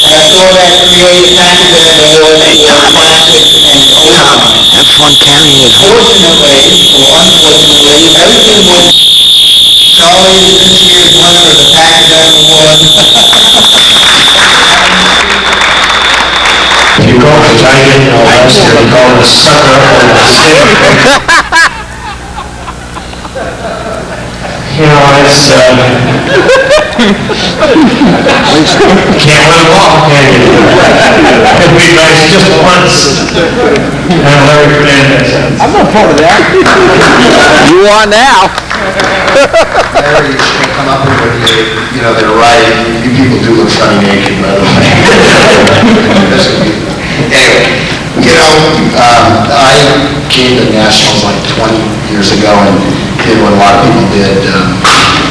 and I saw that created Pachyderm Award for plastic and ozone. Have fun carrying it. Fortunately, or unfortunately, everything went. Charlie is this year's winner of the Pachyderm Award. If you call it a giant, last year you call it a sucker or a stick. You know, it's, can't win them all, can you? It'd be nice just once. And Larry Fernandez. I'm not part of that. You are now. Larry, you should come up here with you know, they're right. You people do look funny naked, by the way. Anyway, you know, I came to Nationals like 20 years ago and did what a lot of people did,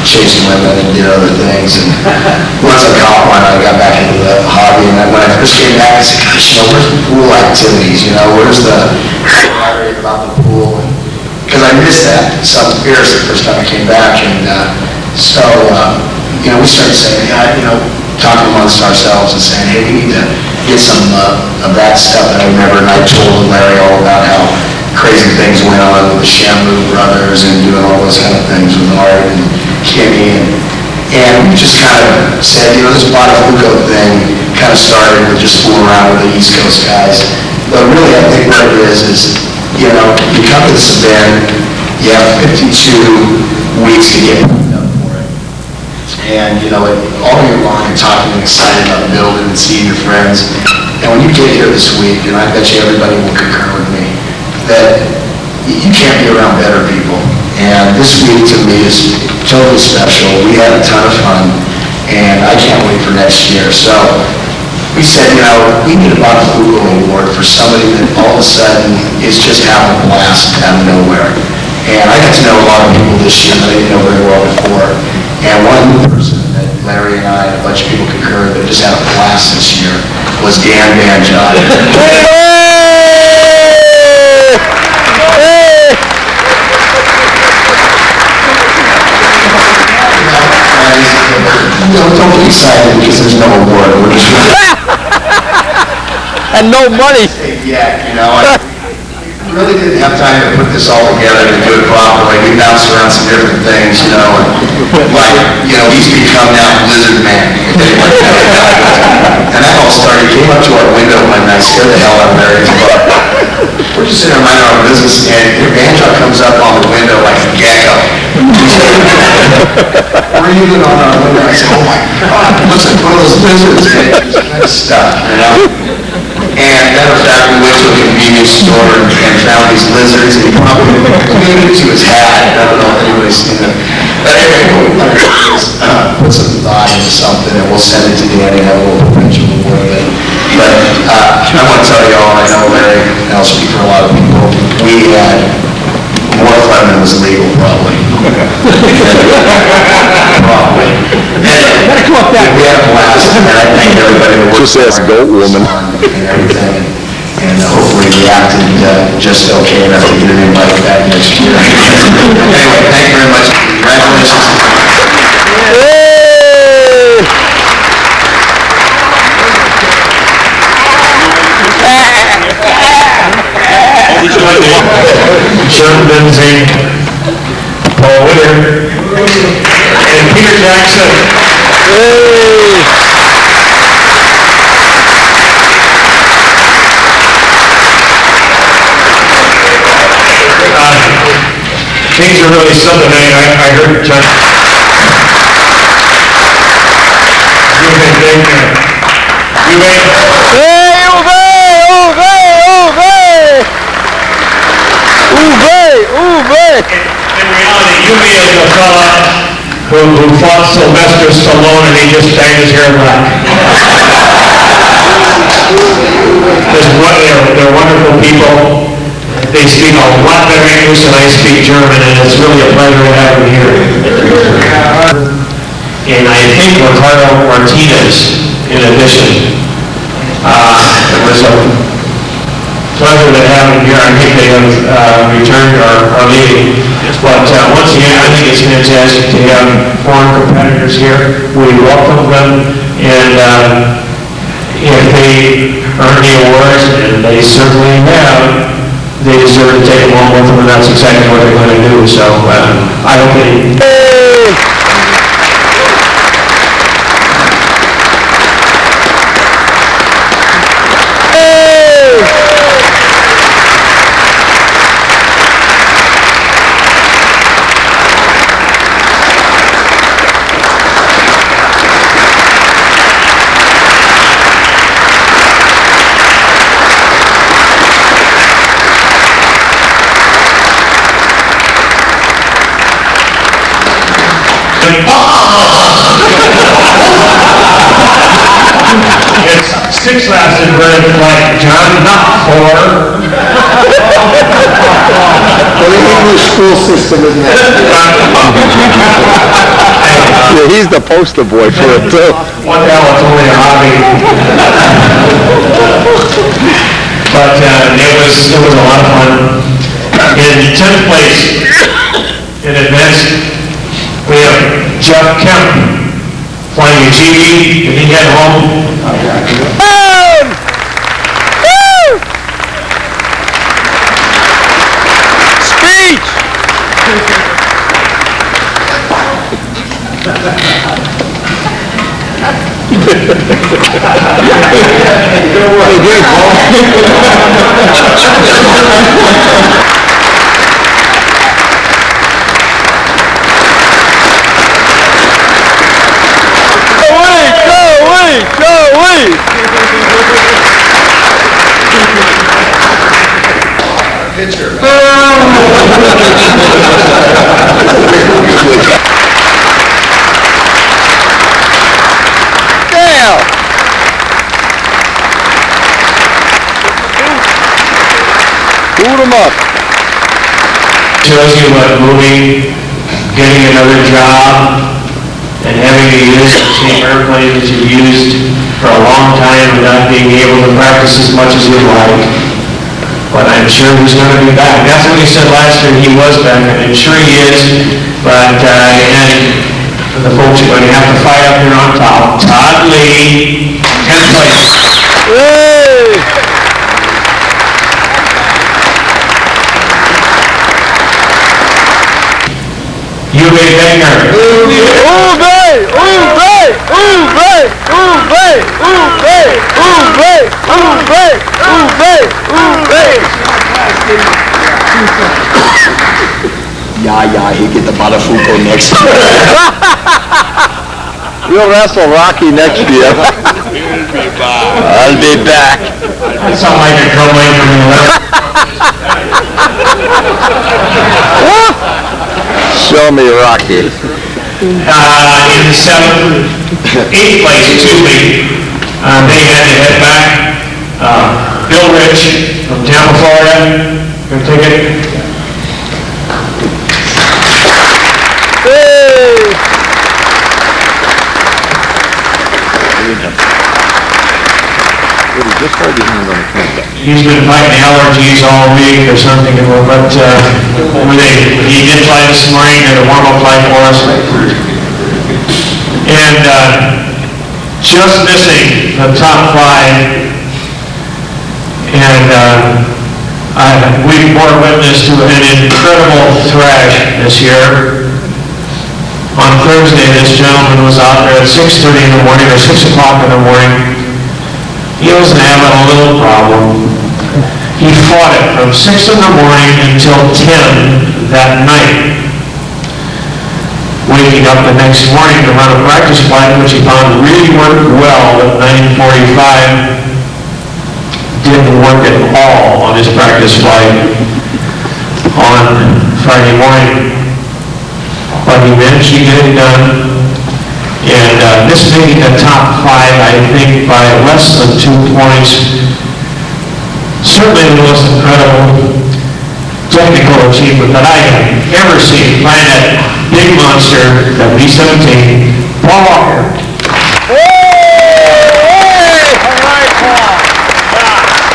chasing women and did other things. And once I caught one, I got back into the hobby. And when I first came back, I said, gosh, you know, where's the pool activities? You know, where's the camaraderie about the pool? Because I missed that some beers the first time I came back. And so, you know, we started saying, you know, talking amongst ourselves and saying, hey, we need to get some of that stuff that I remember. And I told Larry all about how crazy things went on with the Shamu brothers and doing all those kind of things with Art and Kimmy. And we just kind of said, you know, this Botafuco thing kind of started with just fooling around with the East Coast guys. But really, I think what it is, you know, you come to this event, you have 52 weeks to get up for it. And, you know, all year long, you're talking and excited about building and seeing your friends. And when you get here this week, and I bet you everybody will concur with me, that you can't be around better people. And this week to me is totally special. We had a ton of fun, and I can't wait for next year. So we said, you know, we need a Botafuco Award for somebody that all of a sudden is just having a blast out of nowhere. And I got to know a lot of people this year that I didn't know very well before. And one person that Larry and I and a bunch of people concurred that just had a blast this year was Dan Banjot. You know, don't get excited because there's no award. We're just And no money. Yeah, you know, I really didn't have time to put this all together and do it properly. We bounced around some different things, you know, and like, you know, he's become now Lizard Man. And that all started, came up to our window one night, scared the hell out of Larry. We're just sitting there minding our business, and Banjo comes up on the window like a gecko. Breathing on our window. I said, oh my God, it looks like one of those lizards, man. Just kind of stuff, you know? And matter of fact, we went to a convenience store and found these lizards, and he probably gave it to his hat. I don't know if anybody's seen it. But anyway, what we're going to do is put some thought into something, and we'll send it to Danny and have a little potential award of it. But I want to tell you all, I know Larry, and I'll speak for a lot of people, we had more fun than was legal, probably. Probably. And we had a blast, and I thank everybody that worked. Just ask Goat Woman. And everything, and hopefully we acted just okay enough to get an invite back next year. Anyway, thank you very much. Congratulations. Sean Benzine, Paul Witter, and Peter Jackson. Things are really something. I heard John. You made. In reality, you made a fella who fought Sylvester Stallone and he just dyed his hair black. They're wonderful people. They speak a lot better English than I speak German, and it's really a pleasure to have them here. And I think Ricardo Martinez, in addition. It was a pleasure to have them here. I think they have returned or are leaving. But once again, I think it's fantastic to have foreign competitors here. We welcome them, and if they earn the awards, and they certainly have, they deserve to take them home with them, and that's exactly what they're going to do. So I hope they... It's 6 laps in red flag, John, not 4. Well, the English school system isn't that. Yeah, he's the poster boy for it, too. What the hell, it's only a hobby. But it was a lot of fun. In 10th place, in advance, we have Jeff Kemp flying a GD. Did he get home? Boom! Woo! Speech! Boot him up. Shows you what moving, getting another job, and having to use the same airplane that you've used for a long time without being able to practice as much as you'd like. But I'm sure he's going to be back. That's what he said last year. He was back, and I'm sure he is. But and the folks are going to have to fight up here on top. Todd Lee, 10th place. Hey! Ube Banger. Ube! Ube! Ube! Ube! Ube! Ube! Ube! Yeah, he get the Badafuco next year. We'll wrestle Rocky next year. I'll be back. That sounds like a co-main from the left. Show me Rocky. In the 8th place, they had to head back. Bill Rich from Tampa, Florida, going to take it. He's been fighting allergies all week or something, but he did fly this morning, did a warm-up flight for us. And just missing the top 5. And we bore witness to an incredible thrash this year. On Thursday, this gentleman was out there at 6:30 in the morning or 6 o'clock in the morning. He was having a little problem. He fought it from 6 in the morning until 10 that night. Waking up the next morning to run a practice flight, which he found really worked well at 9:45. Didn't work at all on his practice flight on Friday morning. But he managed to get it done. And this made the top 5, I think, by less than 2 points. Certainly the most incredible technical achievement that I have ever seen. Flying that big monster, that B-17, Paul Walker. Hey! All right, Paul.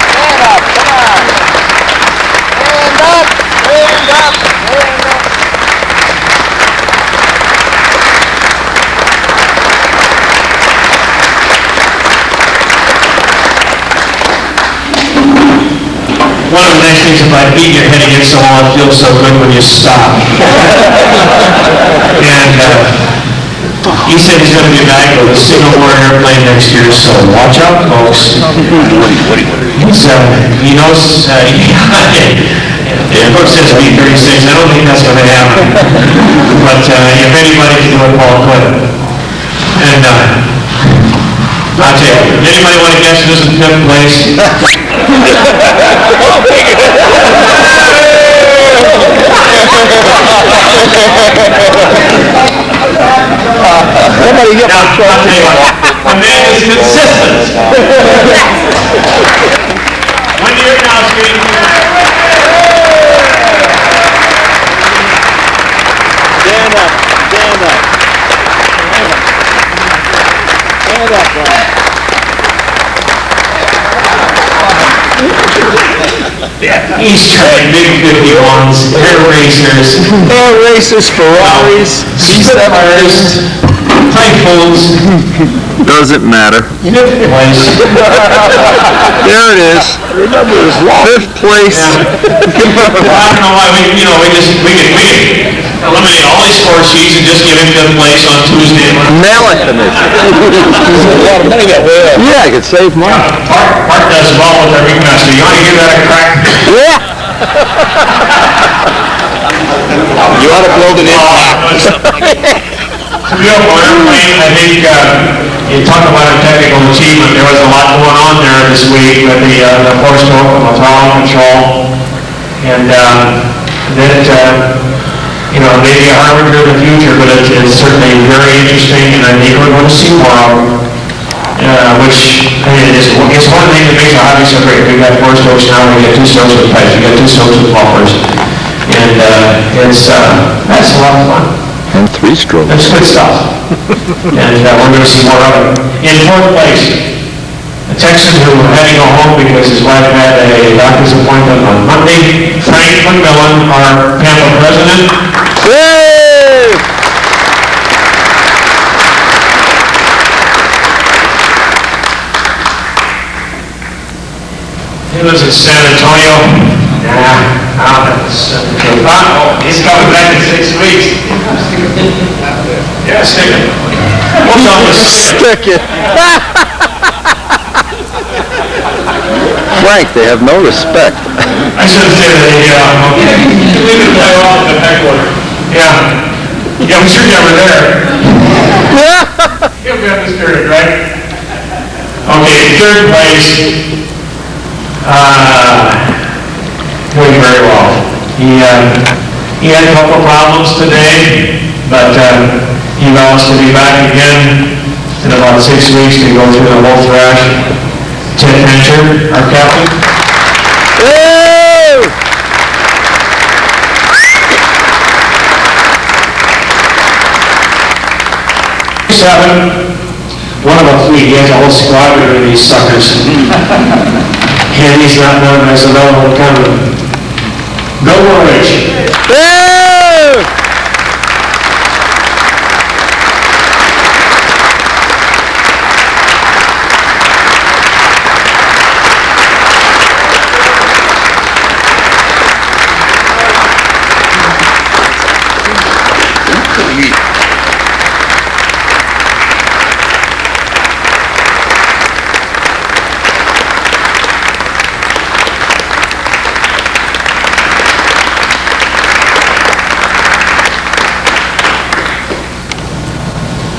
Stand up, come on. Stand up, stand up, stand up. one of the nice things about beating your head against the wall, it feels so good when you stop. And he said he's going to be back with a single more airplane next year, so watch out, folks. He knows, Brooks says B-36, I don't think that's going to happen. But if anybody can do it, Paul could. And I'll tell you, anybody want to guess who's in fifth place? Somebody get my truck. The man is consistent. 1 year now, Steve. Stand up. Stand up. Stand up, Brian. He's trying big 51s, air racers, Ferraris, C7s, Typhoons. Doesn't matter. Fifth place. There it is. Remember his law. Fifth place. I don't know why we could eliminate all these score sheets and just give him fifth place on Tuesday. Mail it to me. Yeah, I could save money. Park does well with their Ringmaster. You want to give that a crack? Yeah. You ought to build an To be able to airplane, I think you talk about a technical achievement. There was a lot going on there this week with the force stroke and the throttle control, and maybe a harbinger in the future, but it's certainly very interesting, and I think we're going to see more of them. Which it's one thing that makes a hobby so great. We've got 4 strokes now, we got 2 strokes with pipes, we got 2 strokes with buffers, and that's a lot of fun. And 3 strokes. That's good stuff. And we're going to see more of it. In 4th place, a Texan who had to go home because his wife had a doctor's appointment on Monday, Frank McMillan, our Tampa president. Yay! He lives in San Antonio. He's coming back in 6 weeks. Yeah, stick it. What's up with Stick it. Frank, they have no respect. I should have said that, yeah, okay. Leave it play off in the headquarters. Yeah, I'm sure you were there. You'll be on this period, right? Okay, 3rd place. Doing very well. He had a couple problems today, but he vows to be back again in about 6 weeks to go through the whole thrash. Ted Hencher, our captain. Woo! 7, one of the 3, he has a whole squadron of these suckers. And he's not known as another one coming. Go Rich. Woo!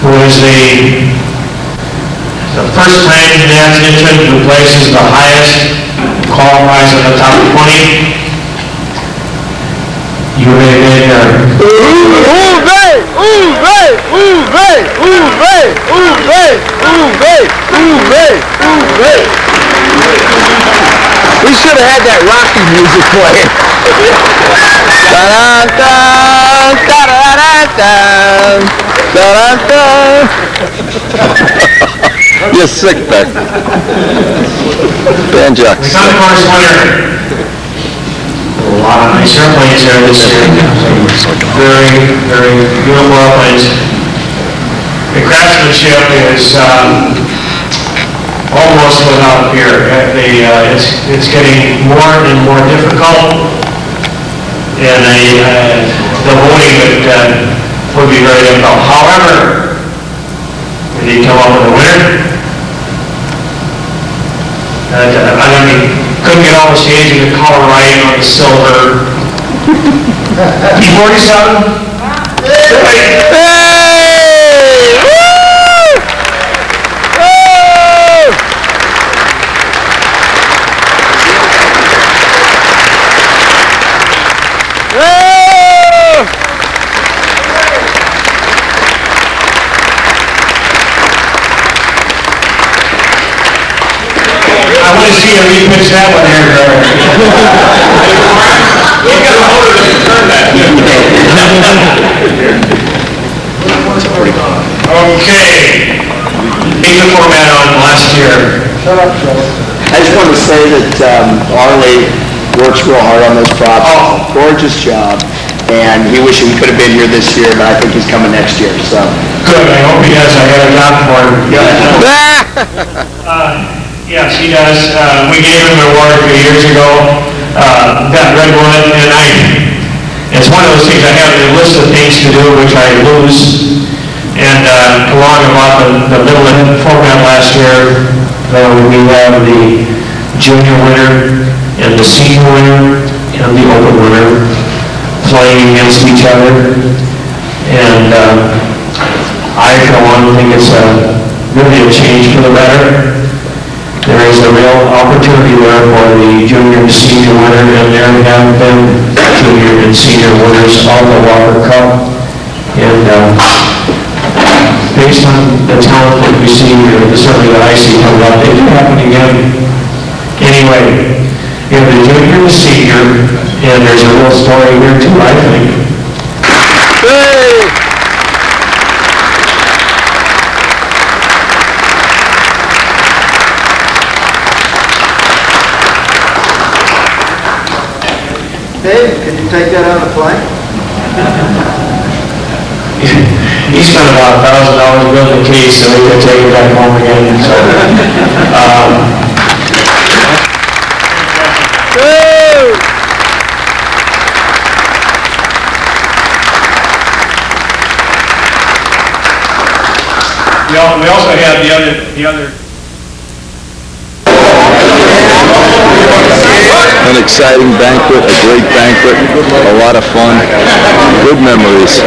Who is the first time NATS entrant who places the highest, qualifies in the top 20. You ready to get there? We should have had that Rocky music playing. Da-da-da, da-da-da-da, da-da-da. You're sick, Beck. Banjux. The concourse winner. A lot of nice airplanes there this year. Very, very beautiful airplanes. The craftsmanship is almost without fear. It's getting more and more difficult, and the voting would be very difficult. However, when you come up with a winner, couldn't get all the shades of the color right on the silver. P47. I want to see you repitch that one here, Trevor. You got a motor to turn that. Okay. Change the format on last year. Shut up, Trevor. I just wanted to say that Arlie works real hard on those props. Oh. Gorgeous job. And he wishes he could have been here this year, but I think he's coming next year, so. Good, I hope he does. I got a job for him. Yes, he does. We gave him an award a few years ago, that redwood, and it's one of those things I have a list of things to do, which I lose. And along about the middle of the format last year, we have the junior winner and the senior winner and the open winner playing against each other. And I, for one, think it's really a change for the better. There is a real opportunity there for the junior and senior winner, and there have been junior and senior winners of the Walker Cup. And based on the talent that we see here, certainly that I see coming up, it can happen again. Anyway, we have the junior and the senior, and there's a real story here too, I think. Hey! Dave, can you take that on the fly? He spent about $1,000 building the case, so he could take it back home again. So, we also have the other. An exciting banquet, a great banquet, a lot of fun, good memories.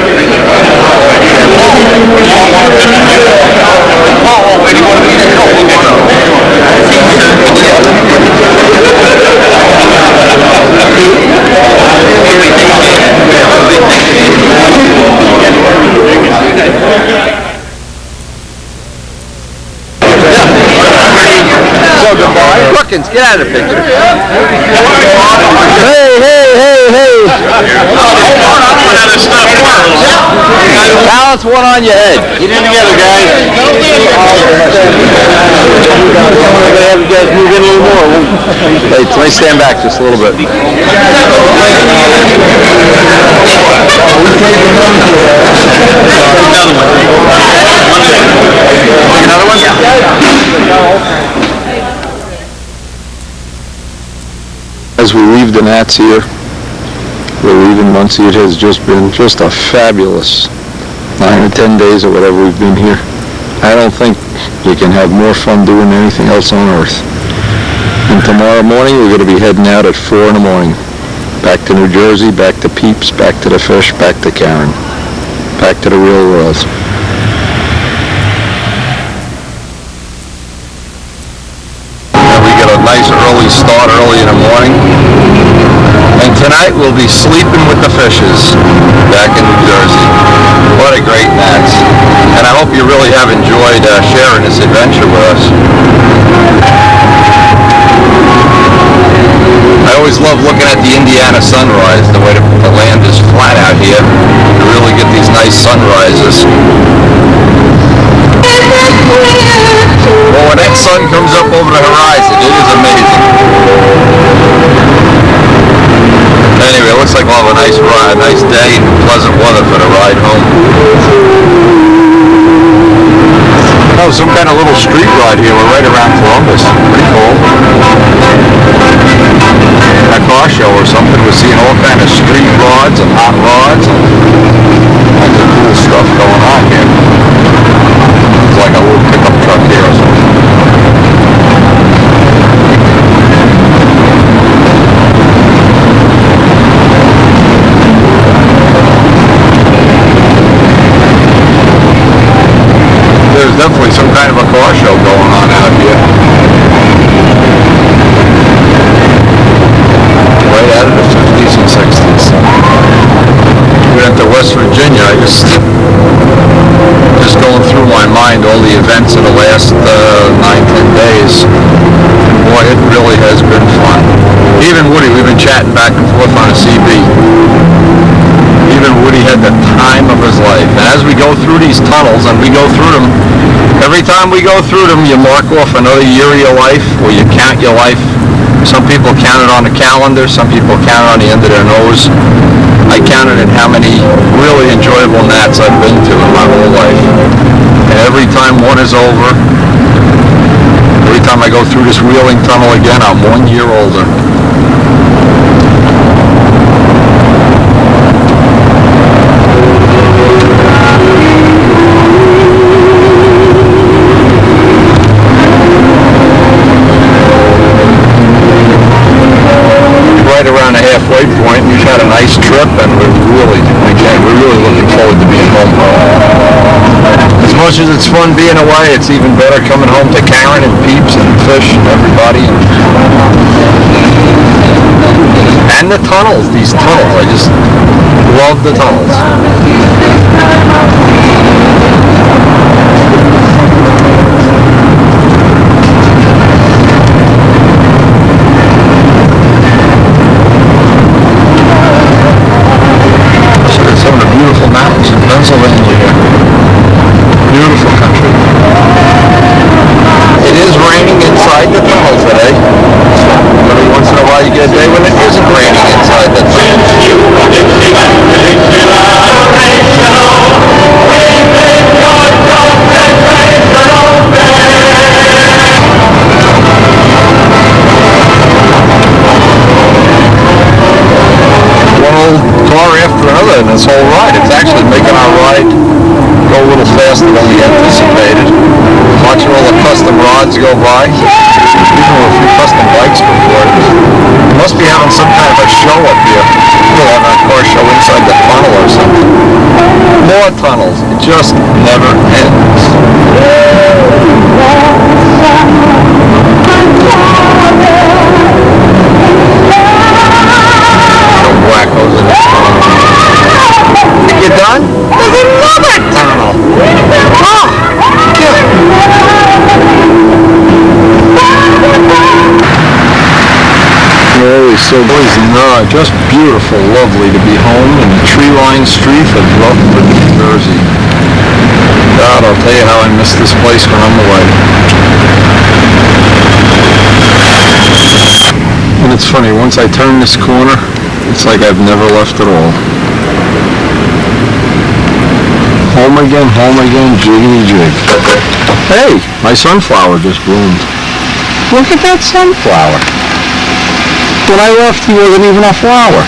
Brookins, get out of the picture. Hey, hey, hey, hey. Balance one on your head. Get in together, guys. Have you guys move in a little more. Hey, let me stand back just a little bit. Another one? As we leave the NATS here, we're leaving Muncie. It has just been a fabulous 9 or 10 days or whatever we've been here. I don't think you can have more fun doing anything else on earth. And tomorrow morning we're going to be heading out at 4 in the morning. Back to New Jersey, back to Peeps, back to the fish, back to Karen. Back to the real world. Nice early start early in the morning, and tonight we'll be sleeping with the fishes back in New Jersey. What a great NATS, and I hope you really have enjoyed sharing this adventure with us. I always love looking at the Indiana sunrise, the way the land is flat out here. You really get these nice sunrises. Well, when that sun comes up over the horizon, it is amazing. Anyway, it looks like we'll have a nice ride, a nice day, and pleasant weather for the ride home. know, some kind of little street ride here. We're right around Columbus. Pretty cool. A car show or something. We're seeing all kind of street rods and hot rods and all the cool stuff going on here. It's like a little pickup truck here or something. There's definitely some kind of a car show going on out here. Right out of the 50s and 60s. We went to West Virginia. I just going through my mind all the events of the last 9-10 days. And boy, it really has been fun. Even Woody, we've been chatting back and forth on a CB. Even Woody had the time of his life. And as we go through these tunnels, and we go through them, every time we go through them, you mark off another year of your life, or you count your life. Some people count it on the calendar, some people count it on the end of their nose. I counted at how many really enjoyable NATS I've been to in my whole life. And every time one is over, every time I go through this Wheeling Tunnel again, I'm 1 year older. Around the halfway point. We've had a nice trip, and we're really looking forward to being home. As much as it's fun being away, it's even better coming home to Karen and Peeps and Fish and everybody. And the tunnels, these tunnels, I just love the tunnels. Beautiful mountains in Pennsylvania here. Beautiful country. It is raining inside the tunnel today. Every once in a while you get a day when it isn't raining inside the tunnel. Car after another in this whole ride. It's actually making our ride go a little faster than we anticipated. Watching all the custom rods go by. Even with a few custom bikes before. We must be having some kind of a show up here. We'll have a car show inside the tunnel or something. More tunnels. It just never ends. Wackos in this tunnel. You done? There's another tunnel! Oh! Oh, it's so busy. No, just beautiful, lovely to be home in the tree-lined streets of Rutherford, New Jersey. God, I'll tell you how I miss this place when I'm away. And it's funny, once I turn this corner, it's like I've never left at all. Home again, jiggity jig. Hey, my sunflower just bloomed. Look at that sunflower. When I left, he wasn't even a flower.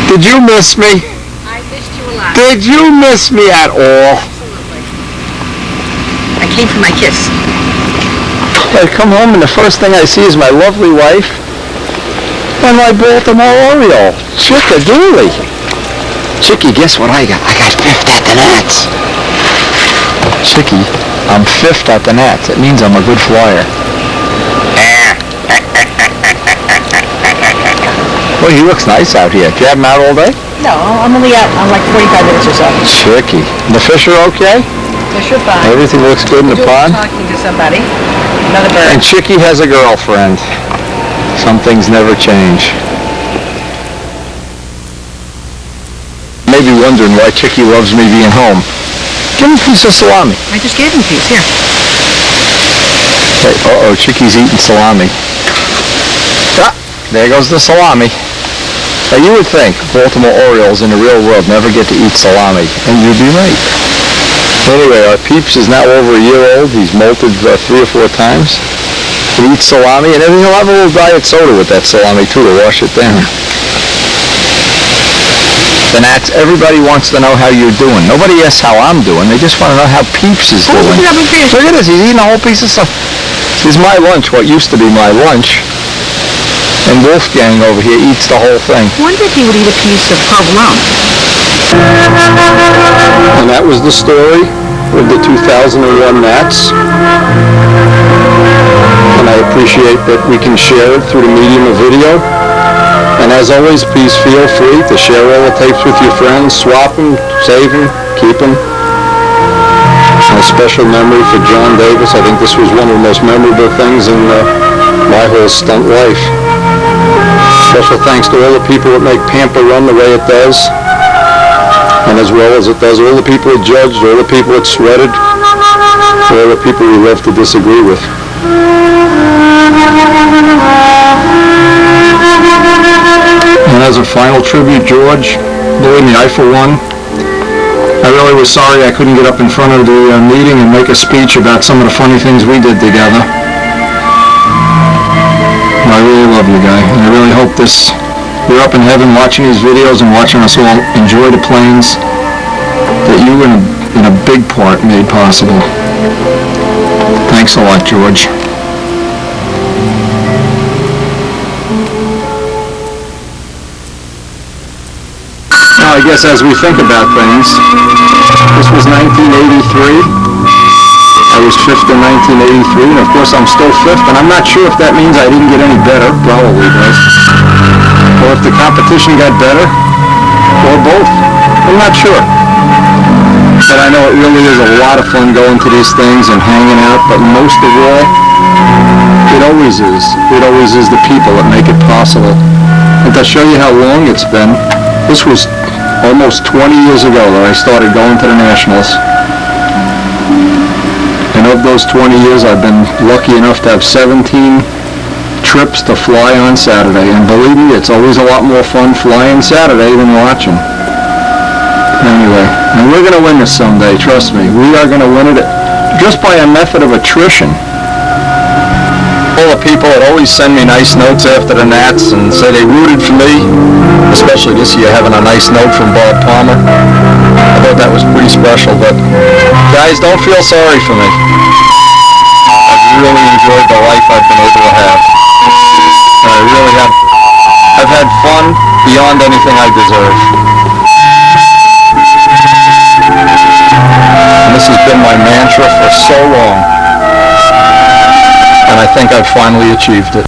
Did you miss me? I missed you a lot. Did you miss me at all? Absolutely. I came for my kiss. I come home and the first thing I see is my lovely wife and my Baltimore Oriole, Chickadoodle. Chicky, guess what I got? I got 5th at the NATS. Chicky, I'm 5th at the NATS. It means I'm a good flyer. Well, he looks nice out here. Do you have him out all day? No, I'm only out on like 45 minutes or so. Chicky. The fish are okay? Fish are fine. Everything looks good in the pond? Talking to somebody. Another bird. And Chicky has a girlfriend. Some things never change. Maybe wondering why Chicky loves me being home. Give him a piece of salami. I just gave him a piece. Here. Hey, uh-oh, Chicky's eating salami. Ah, there goes the salami. Now, you would think Baltimore Orioles in the real world never get to eat salami, and you'd be right. Anyway, our Peeps is now over a year old. He's molted 3 or 4 times. He eats salami, and he'll have a little diet soda with that salami, too, to wash it down. The Nats, everybody wants to know how you're doing. Nobody asks how I'm doing. They just want to know how Peeps is doing. Look at this. He's eating a whole piece of stuff. This is my lunch, what used to be my lunch. And Wolfgang over here eats the whole thing. I wonder if he would eat a piece of provolone. And that was the story of the 2001 Nats. And I appreciate that we can share it through the medium of video. And as always, please feel free to share all the tapes with your friends, swap them, save them, keep them. And a special memory for John Davis. I think this was one of the most memorable things in my whole stunt life. Special thanks to all the people that make Pampa run the way it does. And as well as it does, all the people that judged, all the people that sweated, all the people we love to disagree with. And as a final tribute, George, believe me, I for one, I really was sorry I couldn't get up in front of the meeting and make a speech about some of the funny things we did together. I really love you, guy, and I really hope you're up in heaven watching these videos and watching us all enjoy the planes that you in a big part made possible. Thanks a lot, George. Now, I guess as we think about things, this was 1983. I was 5th in 1983, and of course I'm still 5th, and I'm not sure if that means I didn't get any better, probably does, or if the competition got better, or both. I'm not sure. But I know it really is a lot of fun going to these things and hanging out, but most of all, it always is. It always is the people that make it possible. And to show you how long it's been, this was almost 20 years ago that I started going to the Nationals. And of those 20 years, I've been lucky enough to have 17 trips to fly on Saturday. And believe me, it's always a lot more fun flying Saturday than watching. Anyway, and we're going to win this someday, trust me. We are going to win it just by a method of attrition. All the people that always send me nice notes after the Nats and say they rooted for me, especially this year having a nice note from Bob Palmer. I thought that was pretty special, but guys, don't feel sorry for me. I've really enjoyed the life I've been able to have. And I really have. I've had fun beyond anything I deserve. And this has been my mantra for so long. And I think I've finally achieved it.